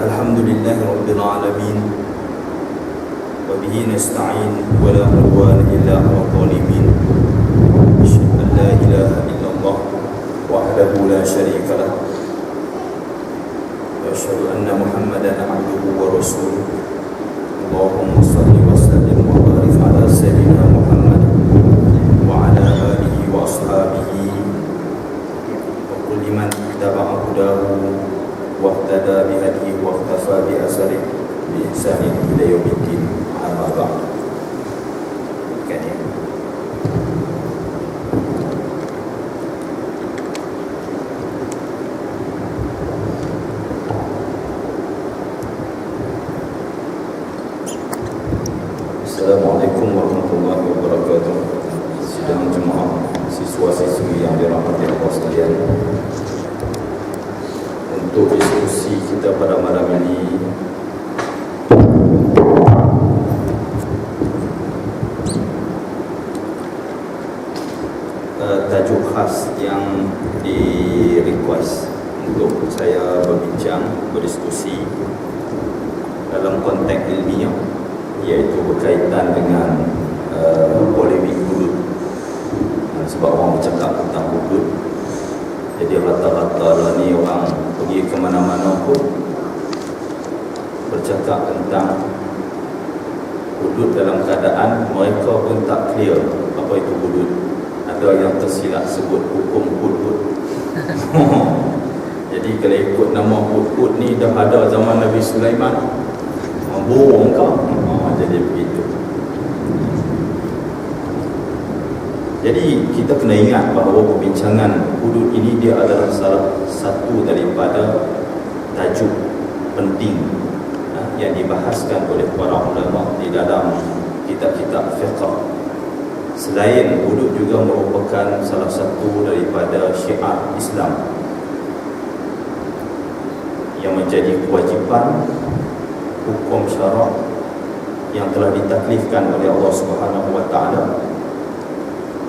Alhamdulillah Rabbil Alamin. Wabihi nasta'in. Wala udwana illa ala zalimin. Asyhadu an la ilaha illallah wahdahu la syarika lah. Wa asyhadu anna Muhammadan abduhu wa rasuluh. Allahumma salli wa sallim wa barik ala sayyidina Muhammad wa ala alihi wa ashabihi wa kulli man ittaba'a hudahu wahtada bihadihi wa ikhtafa bi asarihi bi ihsani ila yaumiddin. Amma ba'd. Assalamualaikum warahmatullahi wabarakatuh. Sidang jemaah, siswa-siswi yang dirahmati Allah sekalian, untuk diskusi kita pada malam ini tajuk khas yang di-request untuk saya berbincang, berdiskusi dalam konteks ilmiah, iaitu berkaitan dengan polemik hudud. Sebab orang bercakap tentang hudud, jadi rata-rata lah ni orang pergi ke mana-mana pun bercakap tentang hudud dalam keadaan mereka pun tak clear apa itu hudud. Ada yang tersilap sebut hukum hudud. Jadi kalau ikut nama hudud ni dah ada zaman Nabi Sulaiman, bohong kau. Jadi begitu. Jadi kita kena ingat bahawa perbincangan hudud ini dia adalah salah satu daripada tajuk penting yang dibahaskan oleh para ulama di dalam kitab-kitab fiqh. Selain hudud juga merupakan salah satu daripada syiar Islam yang menjadi kewajipan hukum syarak yang telah ditaklifkan oleh Allah Subhanahu wa taala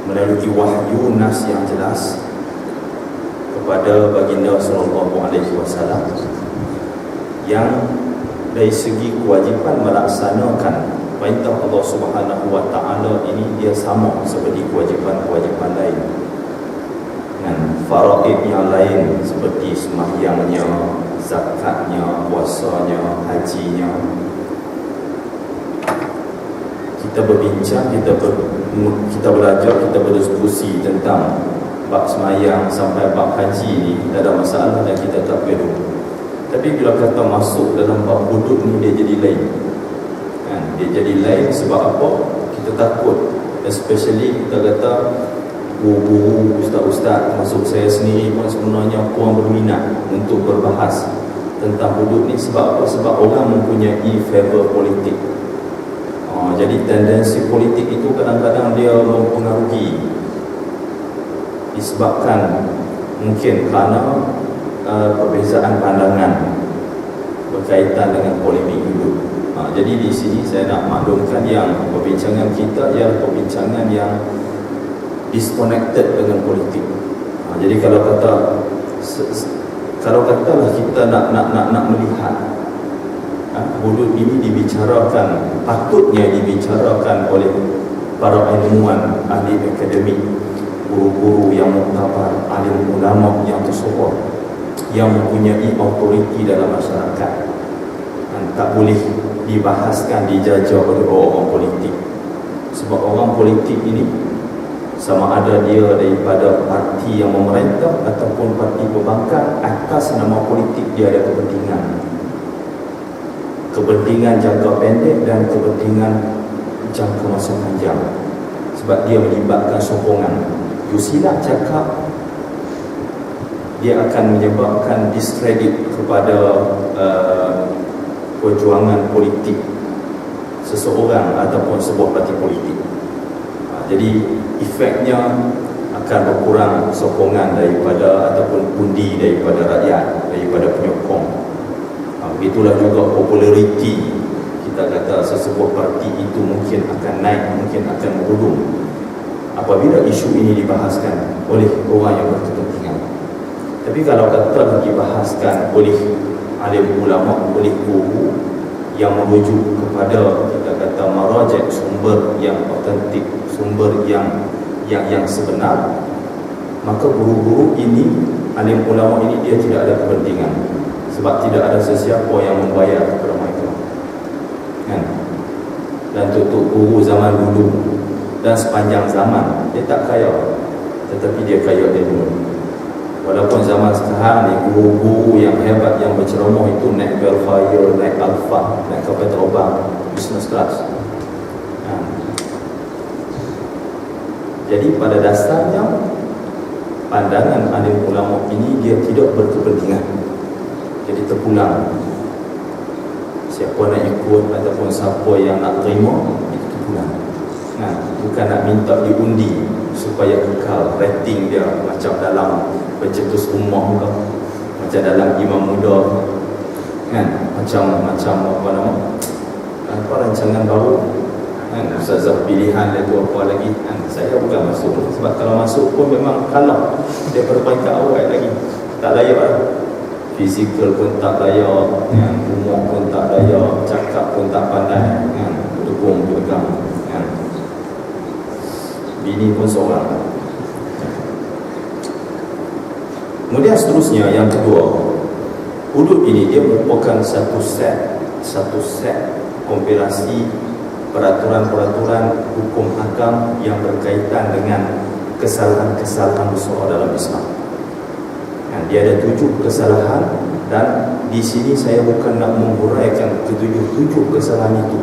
melalui wahyu nas yang jelas kepada baginda sallallahu alaihi wasallam, yang dari segi kewajipan melaksanakan perintah Allah Subhanahu wa taala ini dia sama seperti kewajipan-kewajipan lain, dengan faraid yang lain seperti sembahyangnya, zakatnya, puasanya, hajinya. Kita berbincang, kita belajar, kita berdiskusi tentang bab sembahyang sampai bab haji ni tak ada masalah dan kita tak gaduh. Tapi bila kata masuk dalam bab hudud ni, dia jadi lain. Dia jadi lain sebab apa? Kita takut, especially kita kata guru-guru, ustaz-ustaz, termasuk saya sendiri pun sebenarnya kurang berminat untuk berbahas tentang hudud ni. Sebab apa? Sebab orang mempunyai favor politik. Jadi tendensi politik itu kadang-kadang dia mempengaruhi, disebabkan mungkin kerana perbezaan pandangan berkaitan dengan polemik hudud. Jadi di sini saya nak maklumkan yang perbincangan kita ialah perbincangan yang disconnected dengan politik. Jadi kalau katalah kita nak melihat hudud ini dibicarakan, patutnya dibicarakan oleh para ilmuwan, ahli akademik, guru-guru yang muktabar, alim ulama yang tersohor, yang mempunyai autoriti dalam masyarakat. Tak boleh dibahaskan, dijajah oleh orang politik. Sebab orang politik ini sama ada dia daripada parti yang memerintah ataupun parti pembangkang, atas nama politik dia ada kepentingan jangka pendek dan kepentingan jangka masa panjang. Sebab dia melibatkan sokongan. You silap cakap, dia akan menyebabkan diskredit kepada perjuangan politik seseorang ataupun sebuah parti politik. Jadi efeknya akan berkurang sokongan daripada ataupun undi daripada rakyat, daripada penyokong. Begitulah juga populariti, kita kata sesebuah parti itu mungkin akan naik, mungkin akan menurun apabila isu ini dibahaskan oleh orang yang berkepentingan. Tapi kalau kata dibahaskan oleh alim ulama oleh guru yang merujuk kepada kita kata marajak, sumber yang autentik, sumber yang sebenar, maka guru-guru ini, alim ulama ini, dia tidak ada kepentingan, sebab tidak ada sesiapa yang membayar kepada mereka kan? Dan untuk guru zaman dulu dan sepanjang zaman, dia tak kaya, tetapi dia kaya ilmu. Walaupun zaman sekarang ni guru-guru yang hebat yang berceramah itu naik Belfire, naik Alfa, naik kapal terbang business class. Jadi pada dasarnya pandangan alim ulama ini dia tidak berkepentingan. Jadi terpulang, siapa nak ikut ataupun siapa yang nak terima, itu terpulang. Bukan nak minta diundi supaya kekal rating dia macam dalam pencetus ummah ke, macam dalam imam muda kan, macam apa nama, apa rancangan baru kan, ustazah pilihan itu apa lagi kan. Saya bukan masuk, sebab kalau masuk pun memang kalah daripada peringkat awal lagi, tak layak lah. Fizikal pun tak layak kan, umur pun tak layak, cakap pun tak pandai kan, berdukung berpegang kan, bini pun seorang. Kemudian seterusnya, yang kedua, hudud ini dia merupakan satu set kompilasi peraturan-peraturan hukum hakam yang berkaitan dengan kesalahan-kesalahan besar dalam Islam. Dia ada 7 kesalahan, dan di sini saya bukan nak menghuraikan ketujuh kesalahan itu,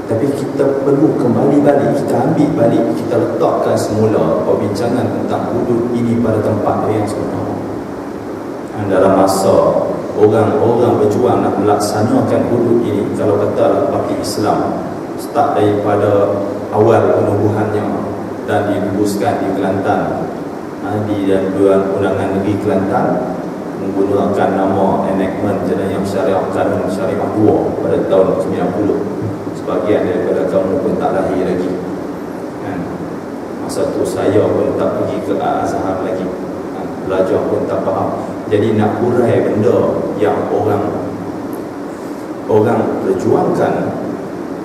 tapi kita perlu kembali balik, kita ambil balik, kita letakkan semula perbincangan tentang hudud ini pada tempat yang sebenar. Dalam masa orang-orang berjuang nak melaksanakan hudud ini, kalau kata parti Islam start daripada awal penubuhannya dan diluruskan di Kelantan, di Dewan Undangan Negeri Kelantan menggunakan nama enactment Jenayah Syariah Kanun Syariah 2 pada tahun 90. Sebahagian daripada kamu pun tak lahir lagi kan? Masa tu saya pun tak pergi ke Al-Azhar lagi kan? Belajar pun tak faham. Jadi nak urai benda yang orang perjuangkan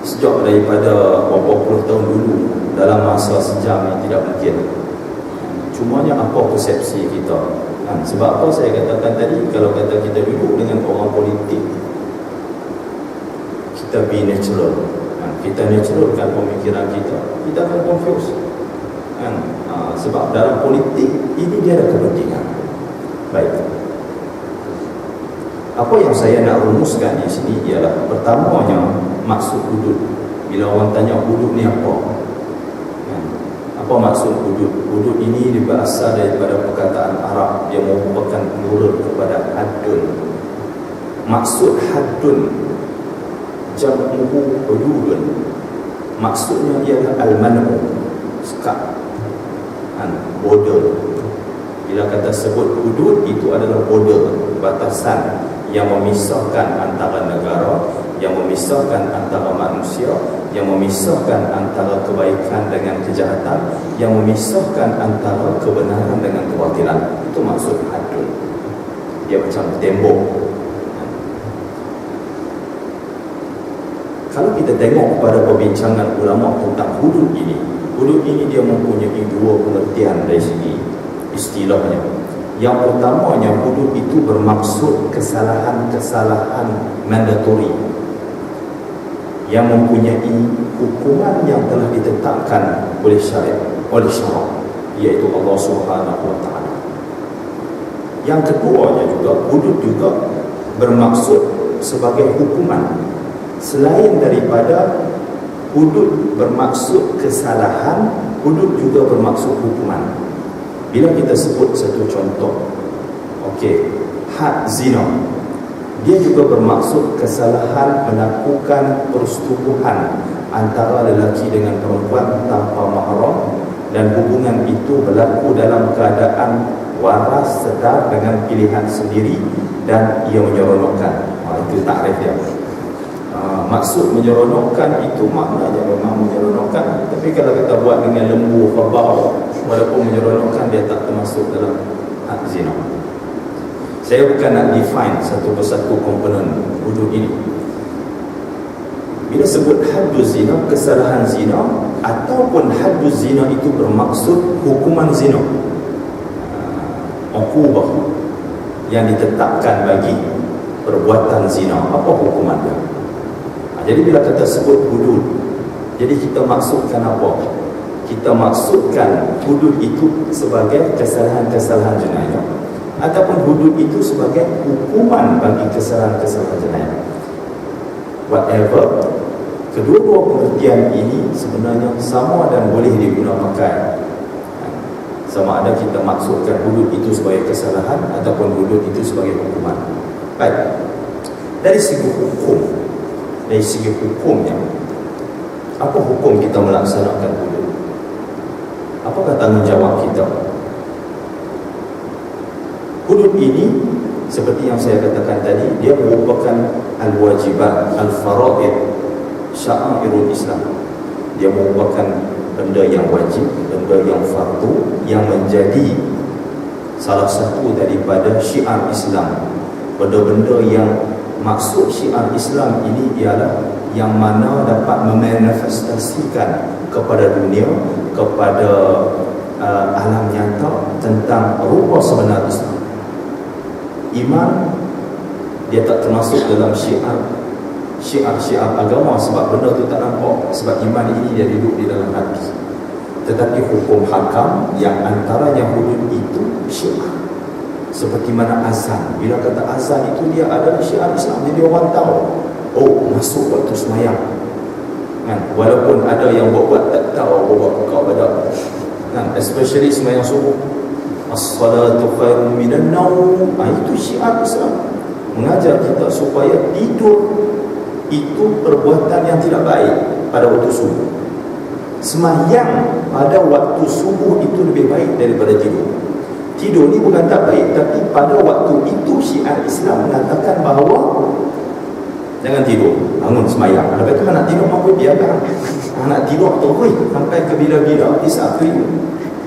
sejak daripada beberapa puluh tahun dulu dalam masa sejam ini tidak mungkin. Cumanya apa persepsi kita kan? Sebab apa saya katakan tadi, kalau kata kita duduk dengan orang politik, kita be natural kan? Kita naturalkan pemikiran kita akan confuse kan? Sebab dalam politik ini dia ada kepentingan. Baik, apa yang saya nak rumuskan di sini ialah, pertamanya, maksud hudud. Bila orang tanya hudud ni apa, apa maksud hudud? Hudud ini berasal daripada perkataan Arab, dia merupakan plural kepada haddun. Maksud haddun jam'uhu hududun, maksudnya ialah al-man'u, sekat, border. Bila kata sebut hudud, itu adalah border, batasan yang memisahkan antara negara, yang memisahkan antara manusia, yang memisahkan antara kebaikan dengan kejahatan, yang memisahkan antara kebenaran dengan kebatilan. Itu maksud haddun. Dia macam tembok. Kalau kita tengok pada perbincangan ulama tentang hudud ini dia mempunyai 2 pengertian dari segi istilahnya. Yang pertamanya, hudud itu bermaksud kesalahan-kesalahan mandatori yang mempunyai hukuman yang telah ditetapkan oleh syarak, iaitu Allah Subhanahu wa taala. Yang keduanya juga, hudud juga bermaksud sebagai hukuman. Selain daripada hudud bermaksud kesalahan, hudud juga bermaksud hukuman. Bila kita sebut satu contoh, had zina, dia juga bermaksud kesalahan melakukan persetubuhan antara lelaki dengan perempuan tanpa mahram, dan hubungan itu berlaku dalam keadaan waras sedar dengan pilihan sendiri dan ia menyeronokkan. Itu takrif dia. Maksud menyeronokkan itu maknanya memang menyeronokkan, tapi kalau kita buat dengan lembu, khabau, walaupun menyeronokkan, dia tak termasuk dalam had zina. Saya bukan nak define satu persatu komponen hudud ini. Bila sebut hadduz zina, kesalahan zina, ataupun hadduz zina itu bermaksud hukuman zina, uqubah yang ditetapkan bagi perbuatan zina, apa hukuman dia. Jadi bila kita sebut hudud, jadi kita maksudkan apa? Kita maksudkan hudud itu sebagai kesalahan-kesalahan jenayah, ataupun hudud itu sebagai hukuman bagi kesalahan-kesalahan jenayah. Whatever, kedua-dua pengertian ini sebenarnya sama dan boleh digunakan. Sama ada kita maksudkan hudud itu sebagai kesalahan ataupun hudud itu sebagai hukuman. Baik. Dari segi hukumnya, apa hukum kita melaksanakan hudud? Apakah tanggungjawab kita? Hudud ini seperti yang saya katakan tadi, dia merupakan al-wajibat, al-faraid, sya'airul Islam. Dia merupakan benda yang wajib, benda yang fardu, yang menjadi salah satu daripada syiar Islam. Benda-benda yang maksud syiar Islam ini ialah yang mana dapat memanifestasikan kepada dunia, kepada alam nyata tentang rupa sebenar Islam. Iman dia tak termasuk dalam syiar agama, sebab benda tu tak nampak, sebab iman ini dia duduk di dalam hati. Tetapi hukum hakam yang antaranya hudud itu syiar. Seperti mana azan, bila kata azan itu dia adalah syiar Islam, jadi orang tahu, oh masuk waktu semayang kan? Walaupun ada yang buat tak tahu buat kau badak kan? Especially semayang subuh, as-salatu khairun minan naum, itu syiar Islam, mengajar kita supaya tidur itu perbuatan yang tidak baik pada waktu subuh. Semayang pada waktu subuh itu lebih baik daripada tidur. Tidur ni bukan tak baik, tapi pada waktu itu syiar Islam mengatakan bahawa jangan tidur, bangun semayang. Lepas tu nak tidur mampu biarkan. Nak tidur terus sampai ke bila-bila, it's up to you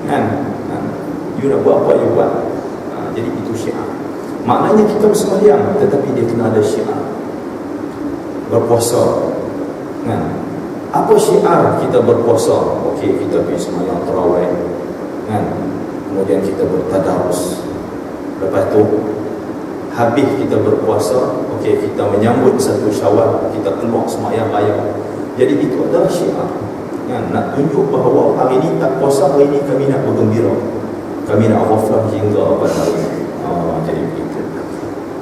kan? You nak buat apa you buat. Jadi itu syiar. Maknanya kita bersemayang, tetapi dia kena ada syiar. Berpuasa kan? Apa syiar kita berpuasa? Okey, kita pergi semayang tarawih kan? Kemudian kita bertadarus. Lepas tu habis kita berpuasa, okey, kita menyambut satu Syawal, kita keluar semayang raya. Jadi itu adalah syiar kan? Nak tunjuk bahawa hari ini tak puasa, hari ini kami nak bergembira, kami nak ghaflah hingga pada hari ini. Jadi begitu.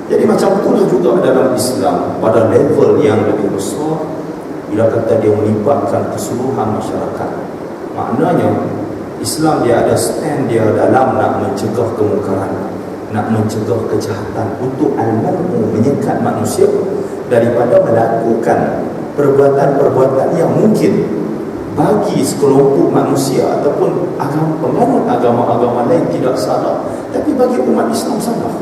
Jadi macam itulah juga dalam Islam, pada level yang lebih besar, bila kata dia melibatkan keseluruhan masyarakat. Maknanya Islam dia ada stand dia dalam nak mencegah kemungkaran, nak mencegah kejahatan, untuk al-mar'u, menyekat manusia daripada melakukan perbuatan-perbuatan yang mungkin bagi sekelompok manusia ataupun penganut agama-agama lain tidak salah, tapi bagi umat Islam salah.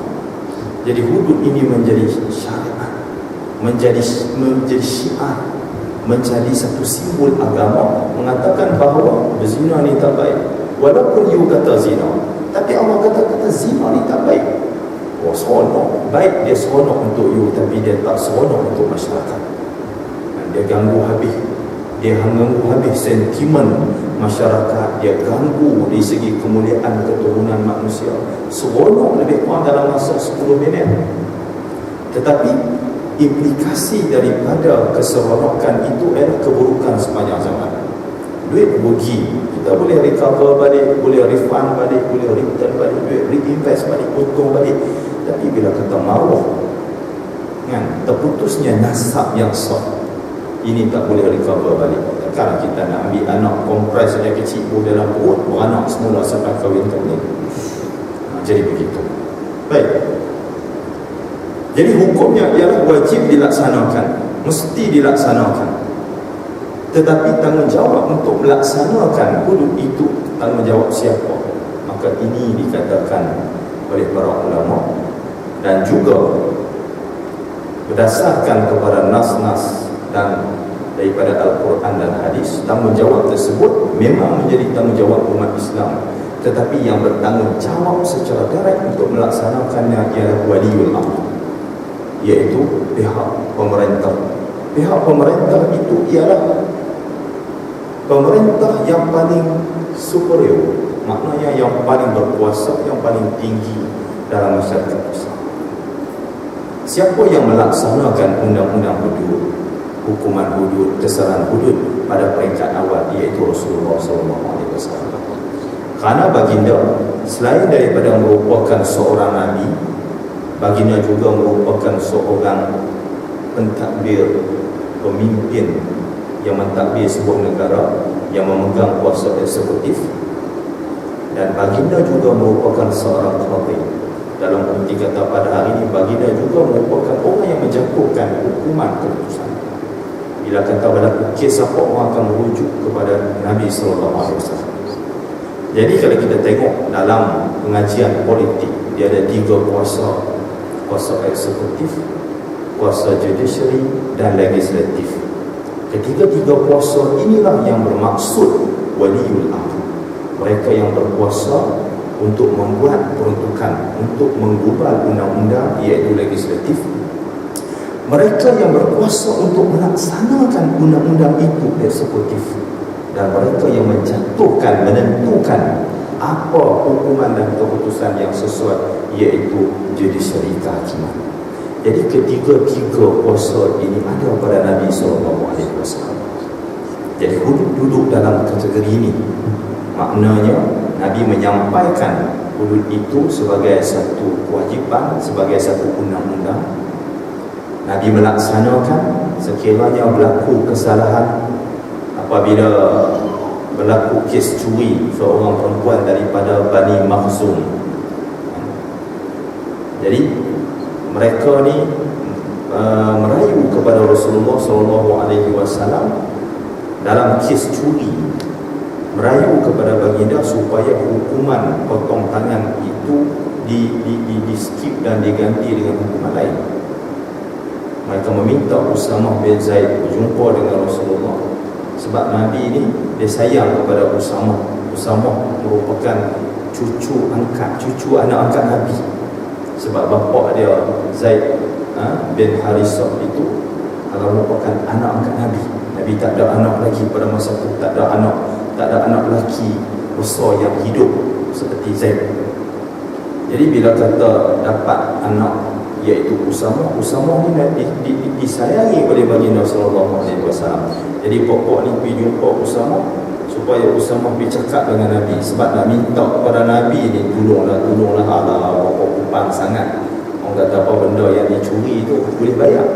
Jadi hudud ini menjadi syariat, menjadi syiar, menjadi satu simbol agama, mengatakan bahawa berzina ni tak baik. Walaupun you kata zina, tapi Allah kata zina ni tak baik. Oh, seronok. Baik dia seronok untuk you, tapi dia tak seronok untuk masyarakat. Dia ganggu habis. Dia ganggu habis sentimen masyarakat. Dia ganggu di segi kemuliaan keturunan manusia. Seronok lebih kurang dalam masa 10 minit. Tetapi implikasi daripada keseronokan itu adalah keburukan sepanjang zaman. Duit rugi, kita boleh recover balik, boleh refund balik, boleh return balik, duit reinvest balik, untung balik. Tapi bila kata maruah kan, terputusnya nasab yang sah, ini tak boleh recover balik. Takkan kita nak ambil anak kompres saja kecil dalam perut, beranak semula sampai kahwin ni. Jadi begitu. Baik. Jadi hukumnya ialah wajib dilaksanakan, mesti dilaksanakan. Tetapi tanggungjawab untuk melaksanakan hudud itu, tanggungjawab siapa? Maka ini dikatakan oleh para ulama, dan juga berdasarkan kepada nas-nas dan daripada Al-Quran dan hadis, tanggungjawab tersebut memang menjadi tanggungjawab umat Islam. tetapi yang bertanggungjawab secara direct untuk melaksanakannya ialah waliul amr, iaitu pihak pemerintah. Pihak pemerintah itu ialah pemerintah yang paling superior, maknanya yang paling berkuasa, yang paling tinggi dalam masyarakat Islam. Siapa yang melaksanakan undang-undang hudud, hukuman hudud, kesalahan hudud pada peringkat awal, iaitu Rasulullah SAW. Kerana baginda selain daripada merupakan seorang nabi, baginda juga merupakan seorang pentadbir, pemimpin yang mentadbir sebuah negara, yang memegang kuasa eksekutif, dan baginda juga merupakan seorang qadhi. Dalam erti kata pada hari ini, baginda juga merupakan orang yang menjatuhkan hukuman keputusan. Bila kata berlaku kes apa, orang akan merujuk kepada Nabi SAW. Jadi kalau kita tengok dalam pengajian politik, dia ada 3 kuasa: kuasa eksekutif, kuasa judiciary, dan legislatif. Ketiga-tiga kuasa inilah yang bermaksud waliul amr, mereka yang berkuasa untuk membuat peruntukan, untuk menggubal undang-undang, iaitu legislatif. Mereka yang berkuasa untuk melaksanakan undang-undang itu, eksekutif. Dan mereka yang menjatuhkan, menentukan apa hukuman dan keputusan yang sesuai, iaitu judiciary, kehakiman. Jadi ketiga-tiga kuasa ini ada pada Nabi SAW. Jadi hudud duduk dalam kategori ini. Maknanya Nabi menyampaikan hudud itu sebagai satu kewajipan, sebagai satu undang-undang. Nabi melaksanakan sekiranya berlaku kesalahan, apabila berlaku kes curi seorang perempuan daripada Bani Makhzum. Jadi mereka ni merayu kepada Rasulullah SAW dalam kes curi, merayu kepada baginda supaya hukuman potong tangan itu di skip dan diganti dengan hukuman lain. Mereka meminta Usamah bin Zaid berjumpa dengan Rasulullah, sebab Nabi ini dia sayang kepada Usamah. Usamah merupakan cucu anak angkat Nabi, sebab bapa dia Zaid bin Harisah itu adalah merupakan anak angkat Nabi. Nabi tak ada anak lagi pada masa itu, tak ada anak lelaki besar yang hidup seperti Zaid. Jadi bila kata dapat anak, iaitu Usamah ni disayangi oleh baginda SAW. Jadi pokok ni pergi jumpa Usamah supaya Usamah bercakap dengan Nabi, sebab nak minta kepada Nabi ni, tolonglah ala bapa kupang sangat. Orang kata apa benda yang dicuri itu boleh bayar.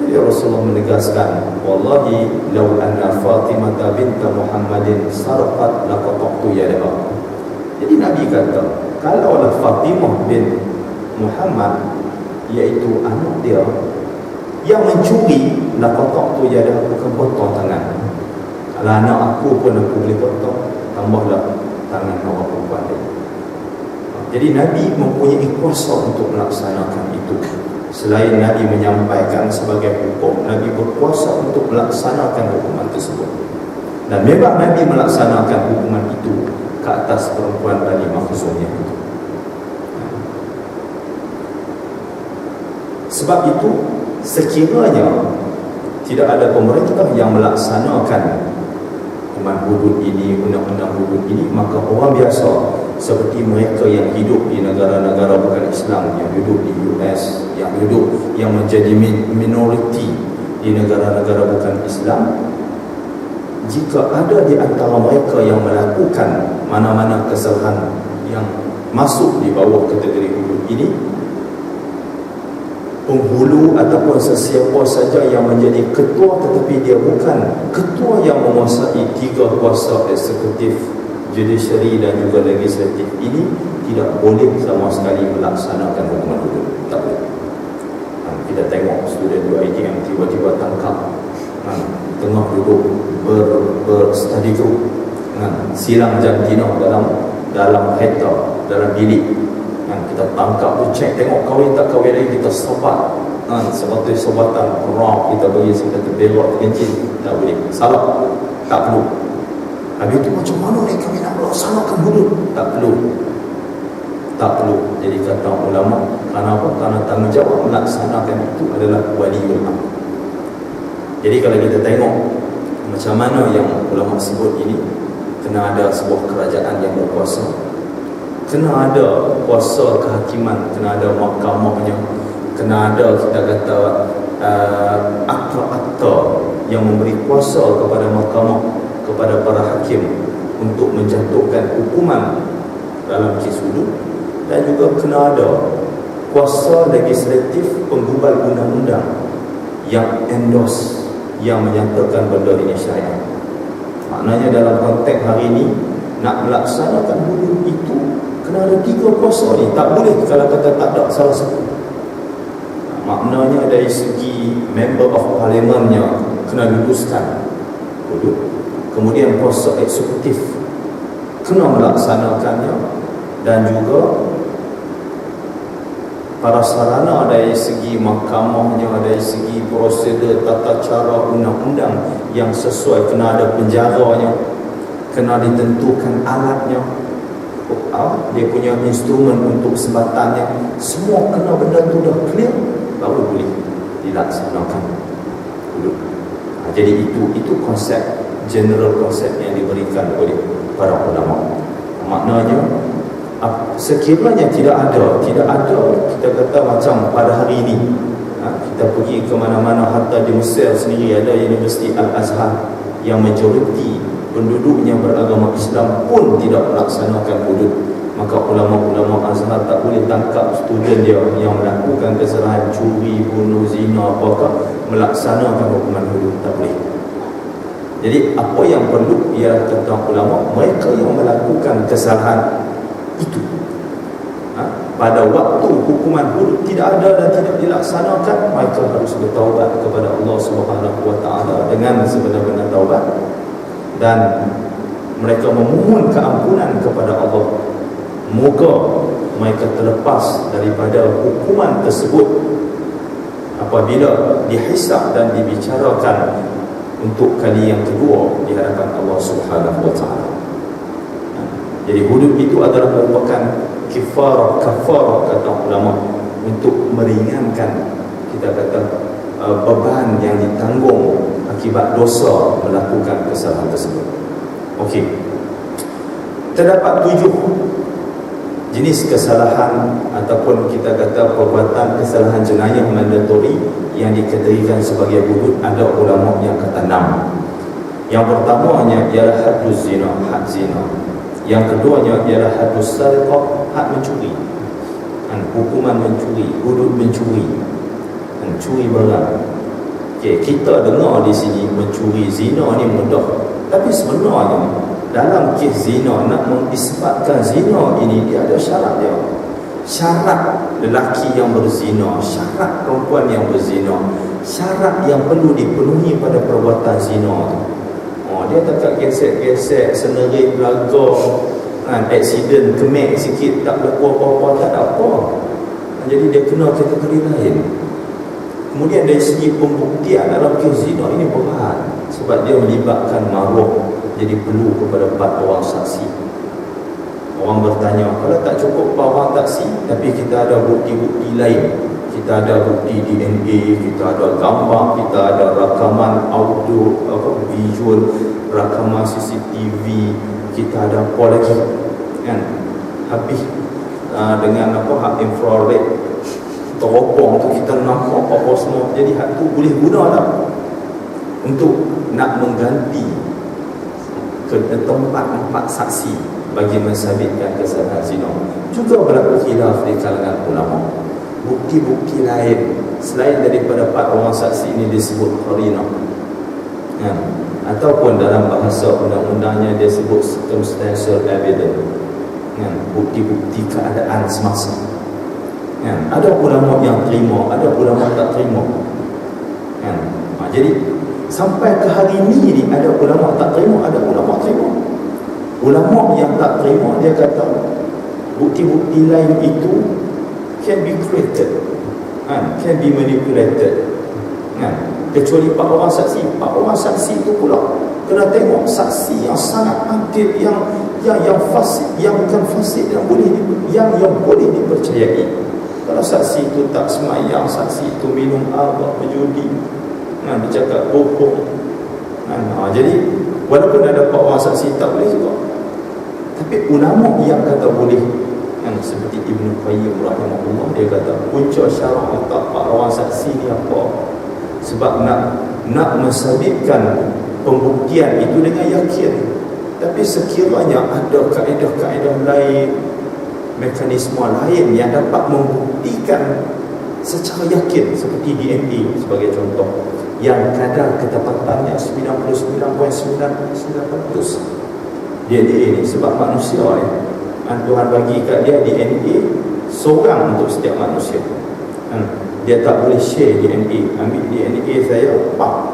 Jadi Rasulullah menegaskan, wallahi law anna Fatimah bint Muhammadin sarqat laqattu yadaha. Jadi Nabi kata, kalaulah Fatimah bin Muhammad, iaitu anak dia, yang mencuri, laqattu yadaha, bukan potong tangan. Kalau anak aku pun aku boleh potong, tambahlah tangan orang perempuan dia. Jadi Nabi mempunyai kuasa untuk melaksanakan itu. Selain Nabi menyampaikan sebagai hukum, Nabi berkuasa untuk melaksanakan hukuman tersebut. Dan memang Nabi melaksanakan hukuman itu ke atas perempuan Bani Makhzum itu. Sebab itu, sekiranya tidak ada pemerintah yang melaksanakan hukuman hudud ini, undang-undang hudud ini, maka orang biasa seperti mereka yang hidup di negara-negara bukan Islam, yang hidup di US, yang menjadi minoriti di negara-negara bukan Islam, jika ada di antara mereka yang melakukan mana-mana kesalahan yang masuk di bawah kategori hudud ini, penghulu ataupun sesiapa saja yang menjadi ketua tetapi dia bukan ketua yang menguasai 3 kuasa eksekutif, judiciary dan juga legislatif ini, tidak boleh sama sekali melaksanakan hukuman hudud. Tak boleh. Kita tengok student UiTM tiba-tiba tangkap tengah duduk berstudy group, silang jantina dalam kereta, dalam bilik. Kita tangkap tu, cek tengok kahwin tak kahwin lagi, kita sobat sebagai sobatan rock, kita bagi kita terbelok terkencing. Tak boleh, salah, tak perlu. Habis itu macam mana ni kami nak melaksanakan hudud? Tak perlu. Jadi kata ulama, kenapa? Kerana tanggungjawab melaksanakan itu adalah waliul amr. Jadi kalau kita tengok macam mana yang ulama sebut ini, kena ada sebuah kerajaan yang berkuasa, kena ada kuasa kehakiman, kena ada mahkamahnya, kena ada kita kata akta-akta yang memberi kuasa kepada mahkamah, kepada para hakim untuk menjatuhkan hukuman dalam kes hudud, dan juga kena ada kuasa legislatif penggubal undang-undang yang endorse, yang menyatakan benda ini syariat. Maknanya dalam konteks hari ini, nak melaksanakan hudud itu kena ada 3 kuasa ni. Tak boleh kalau kata tak ada salah satu. Maknanya dari segi member of parliamentnya kena luluskan hudud. Kemudian kuasa eksekutif kena melaksanakannya, dan juga para sarana dari segi mahkamahnya, dari segi prosedur tata cara undang-undang yang sesuai, kena ada penjaranya, kena ditentukan alatnya, dia punya instrumen untuk sebatannya, semua kena benda tu dah clear baru boleh dilaksanakan dulu. Jadi itu konsep, general konsep yang diberikan oleh para ulama. Maknanya sekiranya tidak ada kita kata macam pada hari ini, kita pergi ke mana-mana, hatta di Mesir sendiri ada Universiti Al-Azhar yang majoriti penduduknya beragama Islam pun tidak melaksanakan hudud. Maka ulama-ulama Azhar tak boleh tangkap student dia yang melakukan kesalahan curi, bunuh, zina, apakah, melaksanakan hukuman hudud, tak boleh. Jadi apa yang perlu ialah kata ulama, mereka yang melakukan kesalahan itu pada waktu hukuman hudud tidak ada dan tidak dilaksanakan, mereka harus bertaubat kepada Allah Subhanahu wa taala dengan sebenar-benar taubat, dan mereka memohon keampunan kepada Allah. Moga mereka terlepas daripada hukuman tersebut apabila dihisab dan dibicarakan untuk kali yang kedua di hadapan Allah Subhanahu wa taala. Jadi hudud itu adalah merupakan kafarah kata ulama, untuk meringankan kita kata beban yang ditanggung akibat dosa melakukan kesalahan tersebut. Okey. Terdapat 7 jenis kesalahan ataupun kita kata perbuatan kesalahan jenayah mandatori yang dikategorikan sebagai hudud. Ada ulama yang kata 6. Yang pertamanya ialah hadduz zina, had zina. Yang keduanya ialah hadduz sariqah, had mencuri. Hukuman mencuri, hudud mencuri, mencuri barang. Okay, kita dengar di sini mencuri zina ni mudah, tapi sebenarnya dalam kes zina, nak mengisbatkan zina ini, dia ada syarat dia. Syarat lelaki yang berzina, syarat perempuan yang berzina, syarat yang perlu dipenuhi pada perbuatan zina tu. Dia tak gesek-gesek, senerik, belaga, aksiden, kemek sikit, tak berlaku apa-apa, tak ada apa. Jadi dia kena kategori lain. Kemudian dari segi pembuktian dalam kes zina ini berat, sebab dia melibatkan maruah. Jadi perlu kepada 4 orang saksi. Orang bertanya, kalau tak cukup 4 orang saksi, tapi kita ada bukti-bukti lain, kita ada bukti DNA, kita ada gambar, kita ada rakaman audio, visual, rakaman CCTV, kita ada apa lagi, kan? Habis dengan hak infrared teropong tu kita nampak apa semua. Jadi hak tu boleh guna tak untuk nak mengganti ke tempat 4 saksi bagi mensabitkan kesalahan zina. Juga berlaku khilaf di kalangan ulama. Bukti-bukti lain selain daripada 4 orang saksi ini disebut qarinah, ataupun dalam bahasa undang-undangnya dia sebut circumstantial evidence, bukti-bukti keadaan semasa. Ada ulama yang terima, ada ulama tak terima. Jadi sampai ke hari ini ada ulama tak terima, ada ulama terima. Ulama yang tak terima, dia kata bukti-bukti lain itu can be created, can be manipulated, kecuali 4 orang saksi. 4 orang saksi itu pula kena tengok saksi yang sangat adil, yang fasik, yang bukan fasik, yang boleh dipercayai. Kalau saksi itu tak semayang, saksi itu minum arak, berjudi, bercakap bohong, jadi walaupun ada 4 orang saksi tak boleh juga. Tapi ulama yang kata boleh, seperti Ibn Qayyim rahimahullah, dia kata punca syarak letak 4 orang saksi ni apa? Sebab nak mensabitkan pembuktian itu dengan yakin. Tapi sekiranya ada kaedah-kaedah lain, mekanisme lain yang dapat membuktikan secara yakin, seperti DNA sebagai contoh, yang kadar ketepatannya 99.9% DNA ni, sebab manusia Tuhan bagi kat dia DNA seorang untuk setiap manusia. Dia tak boleh share DNA. Ambil DNA saya,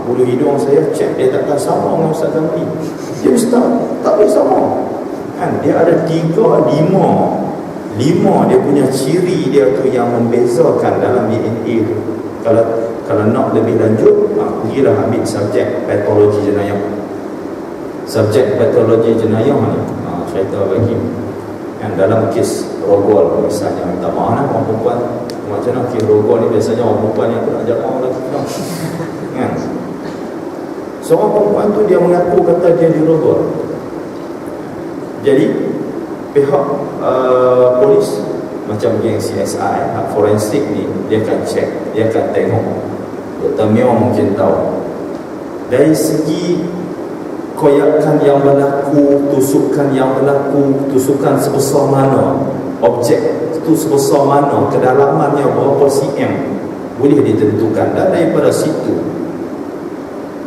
bulu hidung saya cek, dia takkan sama dengan Ustaz Zamri. Dia mesti tak boleh sama. Dia ada 3, 5 dia punya ciri dia tu yang membezakan dalam DNA tu. Kalau nak lebih lanjut, pergilah ambil subjek patologi jenayah. Subjek patologi jenayah ni, cerita bagi dalam kes rogol misalnya, minta maaf orang perempuan, macam mana kes rogol ni biasanya orang perempuan yang nak ajak orang lelaki kan. Seorang perempuan tu dia mengaku kata dia dirogol. Jadi pihak polis macam geng CSI, forensik ni, dia akan cek, dia akan tengok. Dr. memang mungkin tahu dari segi koyakan yang berlaku, tusukan yang berlaku, tusukan sebesar mana, objek itu sebesar mana, kedalamannya berapa cm, boleh ditentukan. Dan daripada situ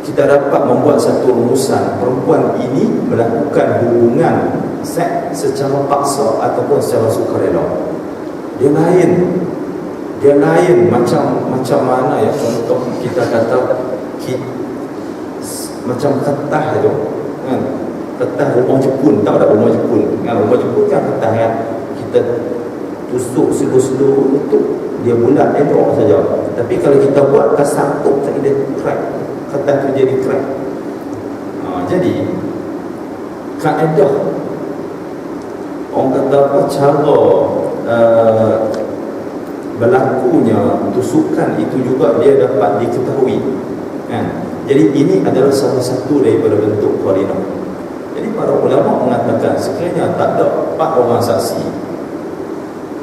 kita dapat membuat satu rumusan, perempuan ini melakukan hubungan seks secara paksa ataupun secara sukarela. Dia lain macam mana ya, contoh kita kata macam ketah tu kan, ketah rumah Jepun, tahu tak rumah Jepun kan? Rumah Jepun kan ketah kan, kita tusuk slow-slow itu dia bulat elok saja. Tapi kalau kita buat tersatuk tak, dia crack, ketah tu jadi crack. Jadi kaedah orang kata apa, cara berlakunya tusukan itu juga dia dapat diketahui kan. Jadi ini adalah salah satu daripada bentuk qarinah. Jadi para ulama mengatakan sekiranya tak ada 4 orang saksi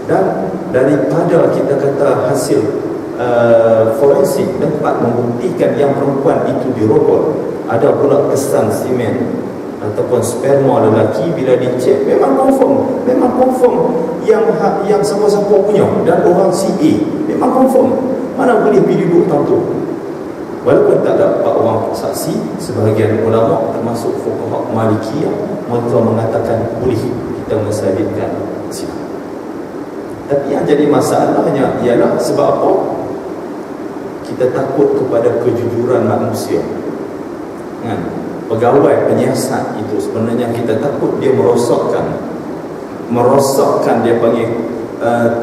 dan daripada kita kata hasil forensik dapat membuktikan yang perempuan itu dirogol, ada pula kesan semen ataupun sperma lelaki, bila dicek memang confirm yang siapa-siapa punya dan orang si A memang confirm, mana boleh pilih duduk tentu. Walaupun tak ada 4 orang saksi, sebahagian ulama termasuk fuqaha Malikiyah, mereka mengatakan boleh kita mensabitkan zina. Tapi yang jadi masalahnya ialah sebab apa? Kita takut kepada kejujuran manusia kan? Pegawai penyiasat itu sebenarnya kita takut dia merosakkan dia panggil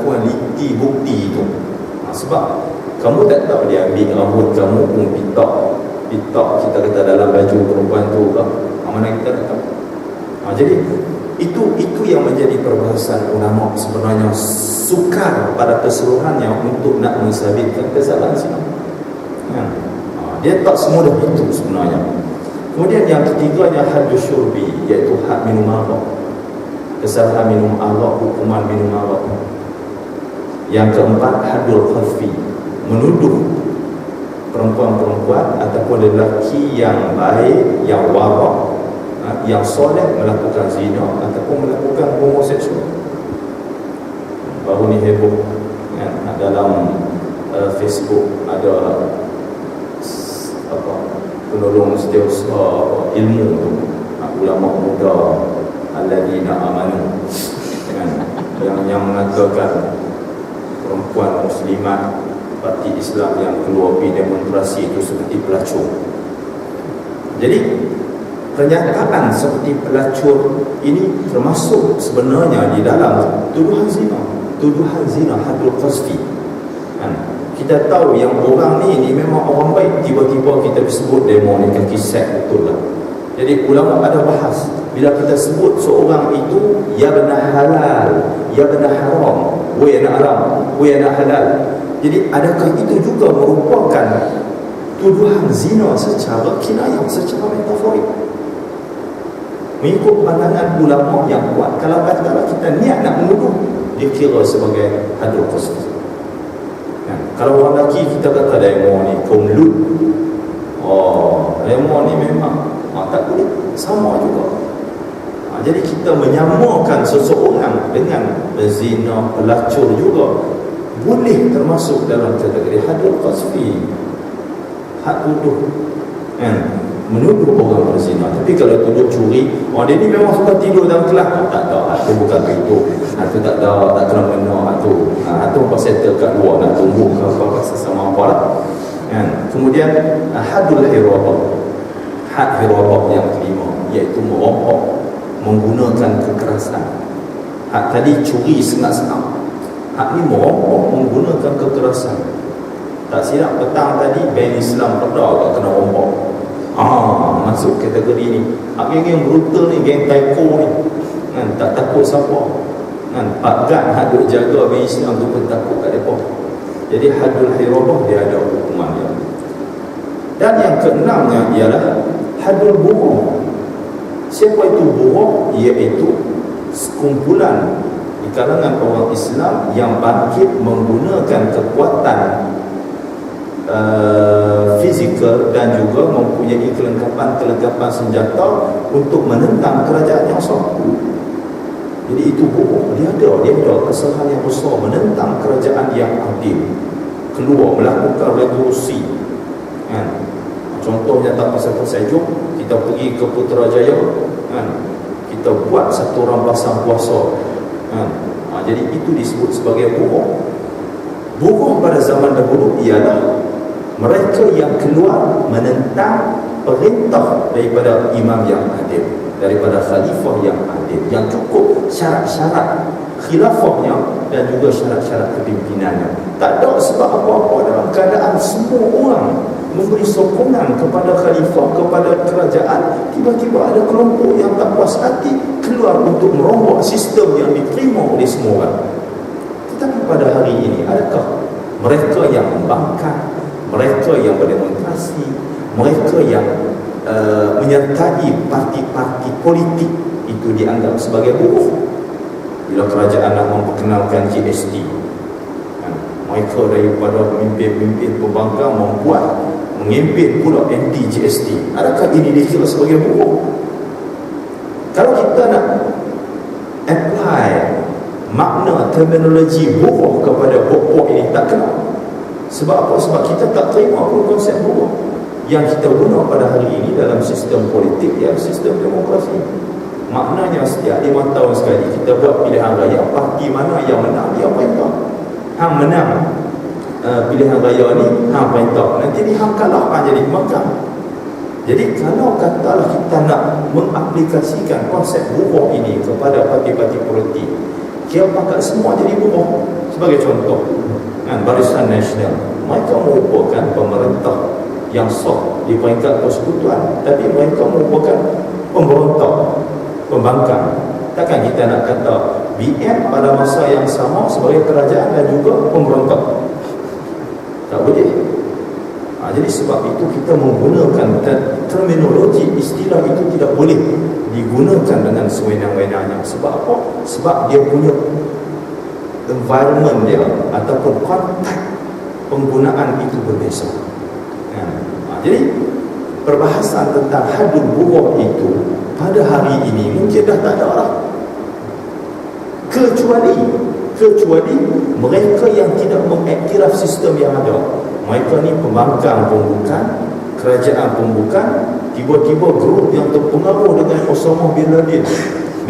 kualiti bukti itu. Sebab kamu tak tahu dia ambil rambut kamu pun pitak kita kata dalam baju perempuan tu ke, mana kita tak tahu. Jadi itu yang menjadi perbahasan ulama sebenarnya, sukar pada keseluruhannya untuk nak mensabitkan kesalahan zina. Dia tak semudah itu sebenarnya. Kemudian yang ketiganya haddus syurbi, iaitu had minum arak. Kesalahan minum arak, hukuman minum arak. Yang keempat haddul qadfi, menuduh perempuan-perempuan ataupun lelaki yang baik, yang warak, yang soleh melakukan zina ataupun melakukan homoseksual. Baru ni heboh kan, dalam Facebook ada penolong setiausaha ilmu tu, ulama muda alladzina amanu kan, yang mengatakan perempuan muslimat parti Islam yang keluar pergi demonstrasi itu seperti pelacur. Jadi pernyataan seperti pelacur ini termasuk sebenarnya di dalam tuduhan zina haddul qazfi kan. kita tahu yang orang ni memang orang baik, tiba-tiba kita sebut demo ni kaki set betul lah. Jadi ulama ada bahas, bila kita sebut seorang itu ya benar halal, ya benar haram, wa ya haram, wa ya halal, jadi adakah itu juga merupakan tuduhan zina secara kinayah, secara metaforik? Mengikut pandangan ulama yang kuat, kalau katakanlah kita niat nak menuduh, dia kira sebagai hadul qasfi. Kalau orang lelaki kita kata demo ni kaum Lut, demo ni memang tak boleh, sama juga. Jadi kita menyamakan seseorang dengan berzina, pelacur juga boleh termasuk dalam kategori hadul qasfi, hak tuduh, menuduh orang berzina. Tapi kalau tuduh curi, dia ni memang suka tidur dalam kelas, tak ada, itu bukan itu, itu tak ada, tak kena benar, itu apa settle kat luar, nak tunggu ke apa sesama apa lah. Kemudian hadul hirabah, had hirabah yang kelima, iaitu merompok menggunakan kekerasan. Hak tadi curi sengat-sengat, hak ni merompok menggunakan kekerasan. Tak silap petang tadi bank Islam Kedah tak kena rompok, masuk kategori ni. Geng yang brutal ni, geng taiko ni, tak takut siapa, Pak Gan hak duk jaga bank Islam tu pun takut kat mereka. Jadi hadul hirabah dia ada hukuman dia. Dan yang keenamnya ialah hadul buruh. Siapa itu buruh? Iaitu sekumpulan di kalangan orang Islam yang bangkit menggunakan kekuatan fizikal dan juga mempunyai kelengkapan senjata untuk menentang kerajaan yang sah. Jadi itu buruh, dia ada kesalahan yang besar menentang kerajaan yang adil, keluar melakukan revolusi. Contohnya tak pasal-pasal jom, kita pergi ke Putrajaya, kita buat satu rampasan kuasa. Jadi itu disebut sebagai buruh. Buruh pada zaman dahulu ialah mereka yang keluar menentang perintah daripada imam yang adil, daripada khalifah yang adil, yang cukup syarat-syarat khilafahnya dan juga syarat-syarat kepimpinannya. Tak ada sebab apa-apa dalam keadaan semua orang memberi sokongan kepada khalifah, kepada kerajaan, tiba-tiba ada kelompok yang tak puas hati keluar untuk merombak sistem yang diterima oleh semua orang. Tetapi pada hari ini, adakah mereka yang membangkang, mereka yang berdemonstrasi, mereka yang menyertai parti-parti politik itu dianggap sebagai buruh? Bila kerajaan nak memperkenalkan GST, mereka daripada pemimpin-pemimpin pembangkang mengimpin pula anti-GST. Adakah ini dikira sebagai buruh? Kalau kita nak apply makna terminologi buruh kepada pokok ini, tak kena. Sebab apa? Sebab kita tak terima pun konsep buruh yang kita guna pada hari ini dalam sistem politik, yang sistem demokrasi. Maknanya setiap 5 tahun sekali kita buat pilihan raya, parti mana yang menang dia perintah. Hang menang pilihan raya ni, hang perintah. Nanti ni hang kalah, hang jadi pemegang. Jadi kalau katalah kita nak mengaplikasikan konsep buruh ini kepada parti-parti politik, kira pakat semua jadi buruh. Sebagai contoh, Barisan Nasional, mereka merupakan pemerintah yang sah di peringkat persekutuan, tapi mereka merupakan pemberontak, pembangkang. Takkan kita nak kata BN pada masa yang sama sebagai kerajaan dan juga pemberontak? Tak boleh. Jadi sebab itu kita menggunakan terminologi, istilah itu tidak boleh digunakan dengan sewenang-wenangnya. Sebab apa? Sebab dia punya environment dia ataupun konteks penggunaan itu berbeza. Jadi perbahasan tentang hadul buruh itu pada hari ini mungkin dah tak ada lah, kecuali mereka yang tidak mengiktiraf sistem yang ada. Mereka ni pembangkang pun bukan, kerajaan pun bukan, tiba-tiba grup yang terpengaruh dengan Osama bin Laden,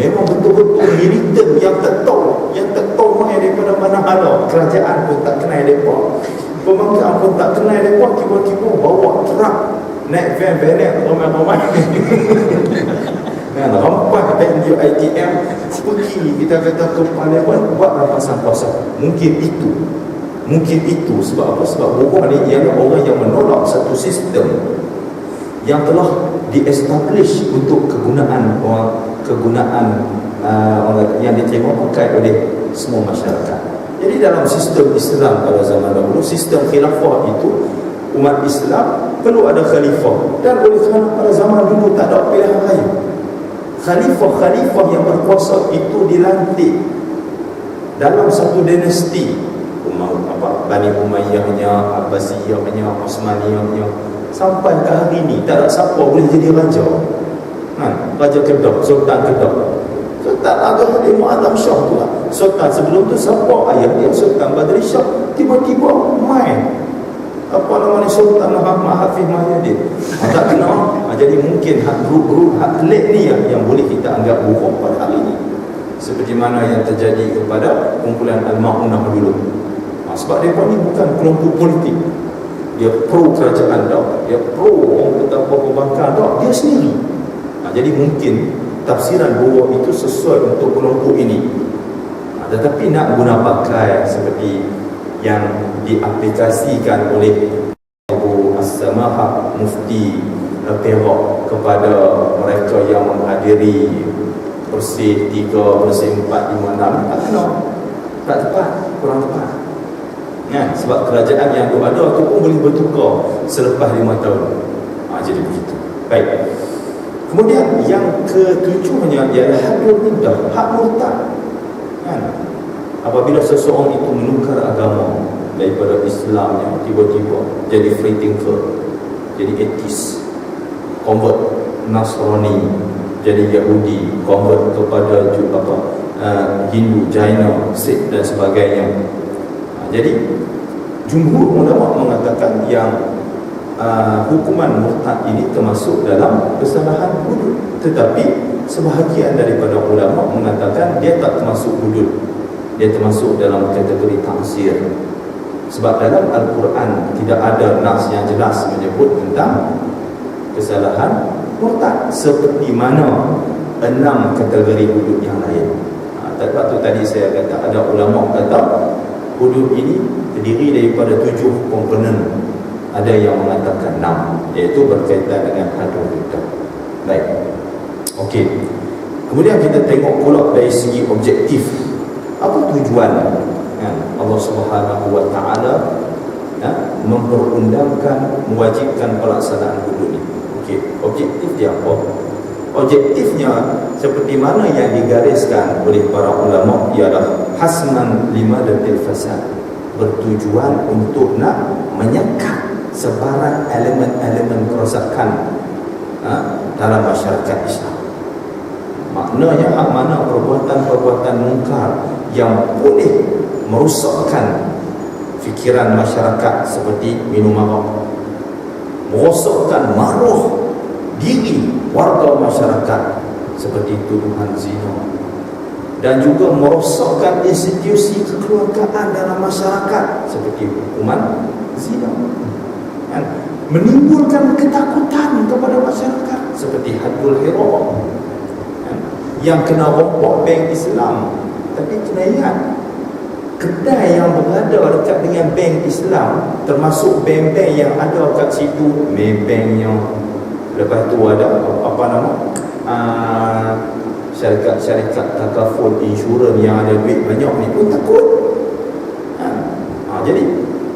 memang betul-betul militan yang tak tahu main daripada mana ada. Kerajaan pun tak kenal mereka, pembangkang pun tak kenal mereka, tiba-tiba bawa truk, naik van ramai-ramai rampas NUiTM pergi, kita kata ke parlimen buat rampasan kuasa. Mungkin itu Mungkin itu sebab apa? Sebab buruh ni ialah orang yang menolak satu sistem yang telah di-establish untuk kegunaan yang diterima pakai oleh semua masyarakat. Jadi dalam sistem Islam pada zaman dahulu, sistem khilafah itu, umat Islam perlu ada khalifah, dan oleh kerana pada zaman dulu tak ada pilihan raya, khalifah yang berkuasa itu dilantik dalam satu dinasti, Bani Umayyahnya, Abbasiyahnya, Osmaniyahnya, sampai ke hari ini tak ada siapa boleh jadi raja. Raja Kedah, Sultan Kedah, Sultan Agha Mu'azzam Shah tu lah. Sultan sebelum tu siapa? Ayah dia Sultan Badri Shah. Tiba-tiba main Sultan Muhammad Hafiz Mahyudin. Tak kena. Jadi mungkin grup-grup hak telik ni yang boleh kita anggap buruk pada hari ini, seperti mana yang terjadi kepada kumpulan Al-Ma'unah dulu. Sebab mereka ni bukan kelompok politik, dia pro kerajaan tak, dia pro orang kata apa bakar tak, dia sendiri. Jadi mungkin tafsiran bahawa itu sesuai untuk kelompok ini, tetapi nak guna pakai seperti yang diaplikasikan oleh Abu As-Samahah Mufti Perak kepada mereka yang menghadiri Bersih 3, Bersih 4, 5, 6, tak kena, tak tepat, kurang tepat. Sebab kerajaan yang ada tu pun boleh bertukar selepas 5 tahun. Jadi begitu. Baik. Kemudian yang ketujuhnya ialah hadul riddah, hak murtad. Apabila seseorang itu menukar agama daripada Islamnya, tiba-tiba jadi free thinker, jadi atheist, convert Nasrani, jadi Yahudi, convert kepada Hindu, Jaina, Sikh dan sebagainya. Jadi jumhur ulama mengatakan yang hukuman murtad ini termasuk dalam kesalahan hudud, tetapi sebahagian daripada ulama mengatakan dia tak termasuk hudud, dia termasuk dalam kategori taksir. Sebab dalam Al-Quran tidak ada nas yang jelas menyebut tentang kesalahan murtad seperti mana 6 kategori hudud yang lain. Sebab tu tadi saya kata ada ulama kata hudud ini terdiri daripada 7 komponen. Ada yang mengatakan 6, iaitu berkaitan dengan hadul riddah. Baik. Okey. Kemudian kita tengok pula dari segi objektif. Apa tujuan Allah Subhanahu wa taala memperundangkan, mewajibkan pelaksanaan hudud ini? Okey, objektif dia apa? Objektifnya seperti mana yang digariskan oleh para ulama ialah hasman limadatil fasad, bertujuan untuk nak menyekat sebaran elemen-elemen kerosakan dalam masyarakat Islam. Maknanya hak mana perbuatan-perbuatan mungkar yang boleh merosakkan fikiran masyarakat, seperti minum arak, merosakkan maruah diri warga masyarakat, seperti tuduhan zina, dan juga merosakkan institusi kekeluargaan dalam masyarakat, seperti hukuman zina, menimbulkan ketakutan kepada masyarakat, seperti hadul hira, yang kena rompak bank Islam. Tapi kena ingat, kedai yang berada dekat dengan bank Islam, termasuk bank-bank yang ada kat situ, Maybanknya, lepas tu ada syarikat takaful insurans yang ada duit banyak ni pun takut. Jadi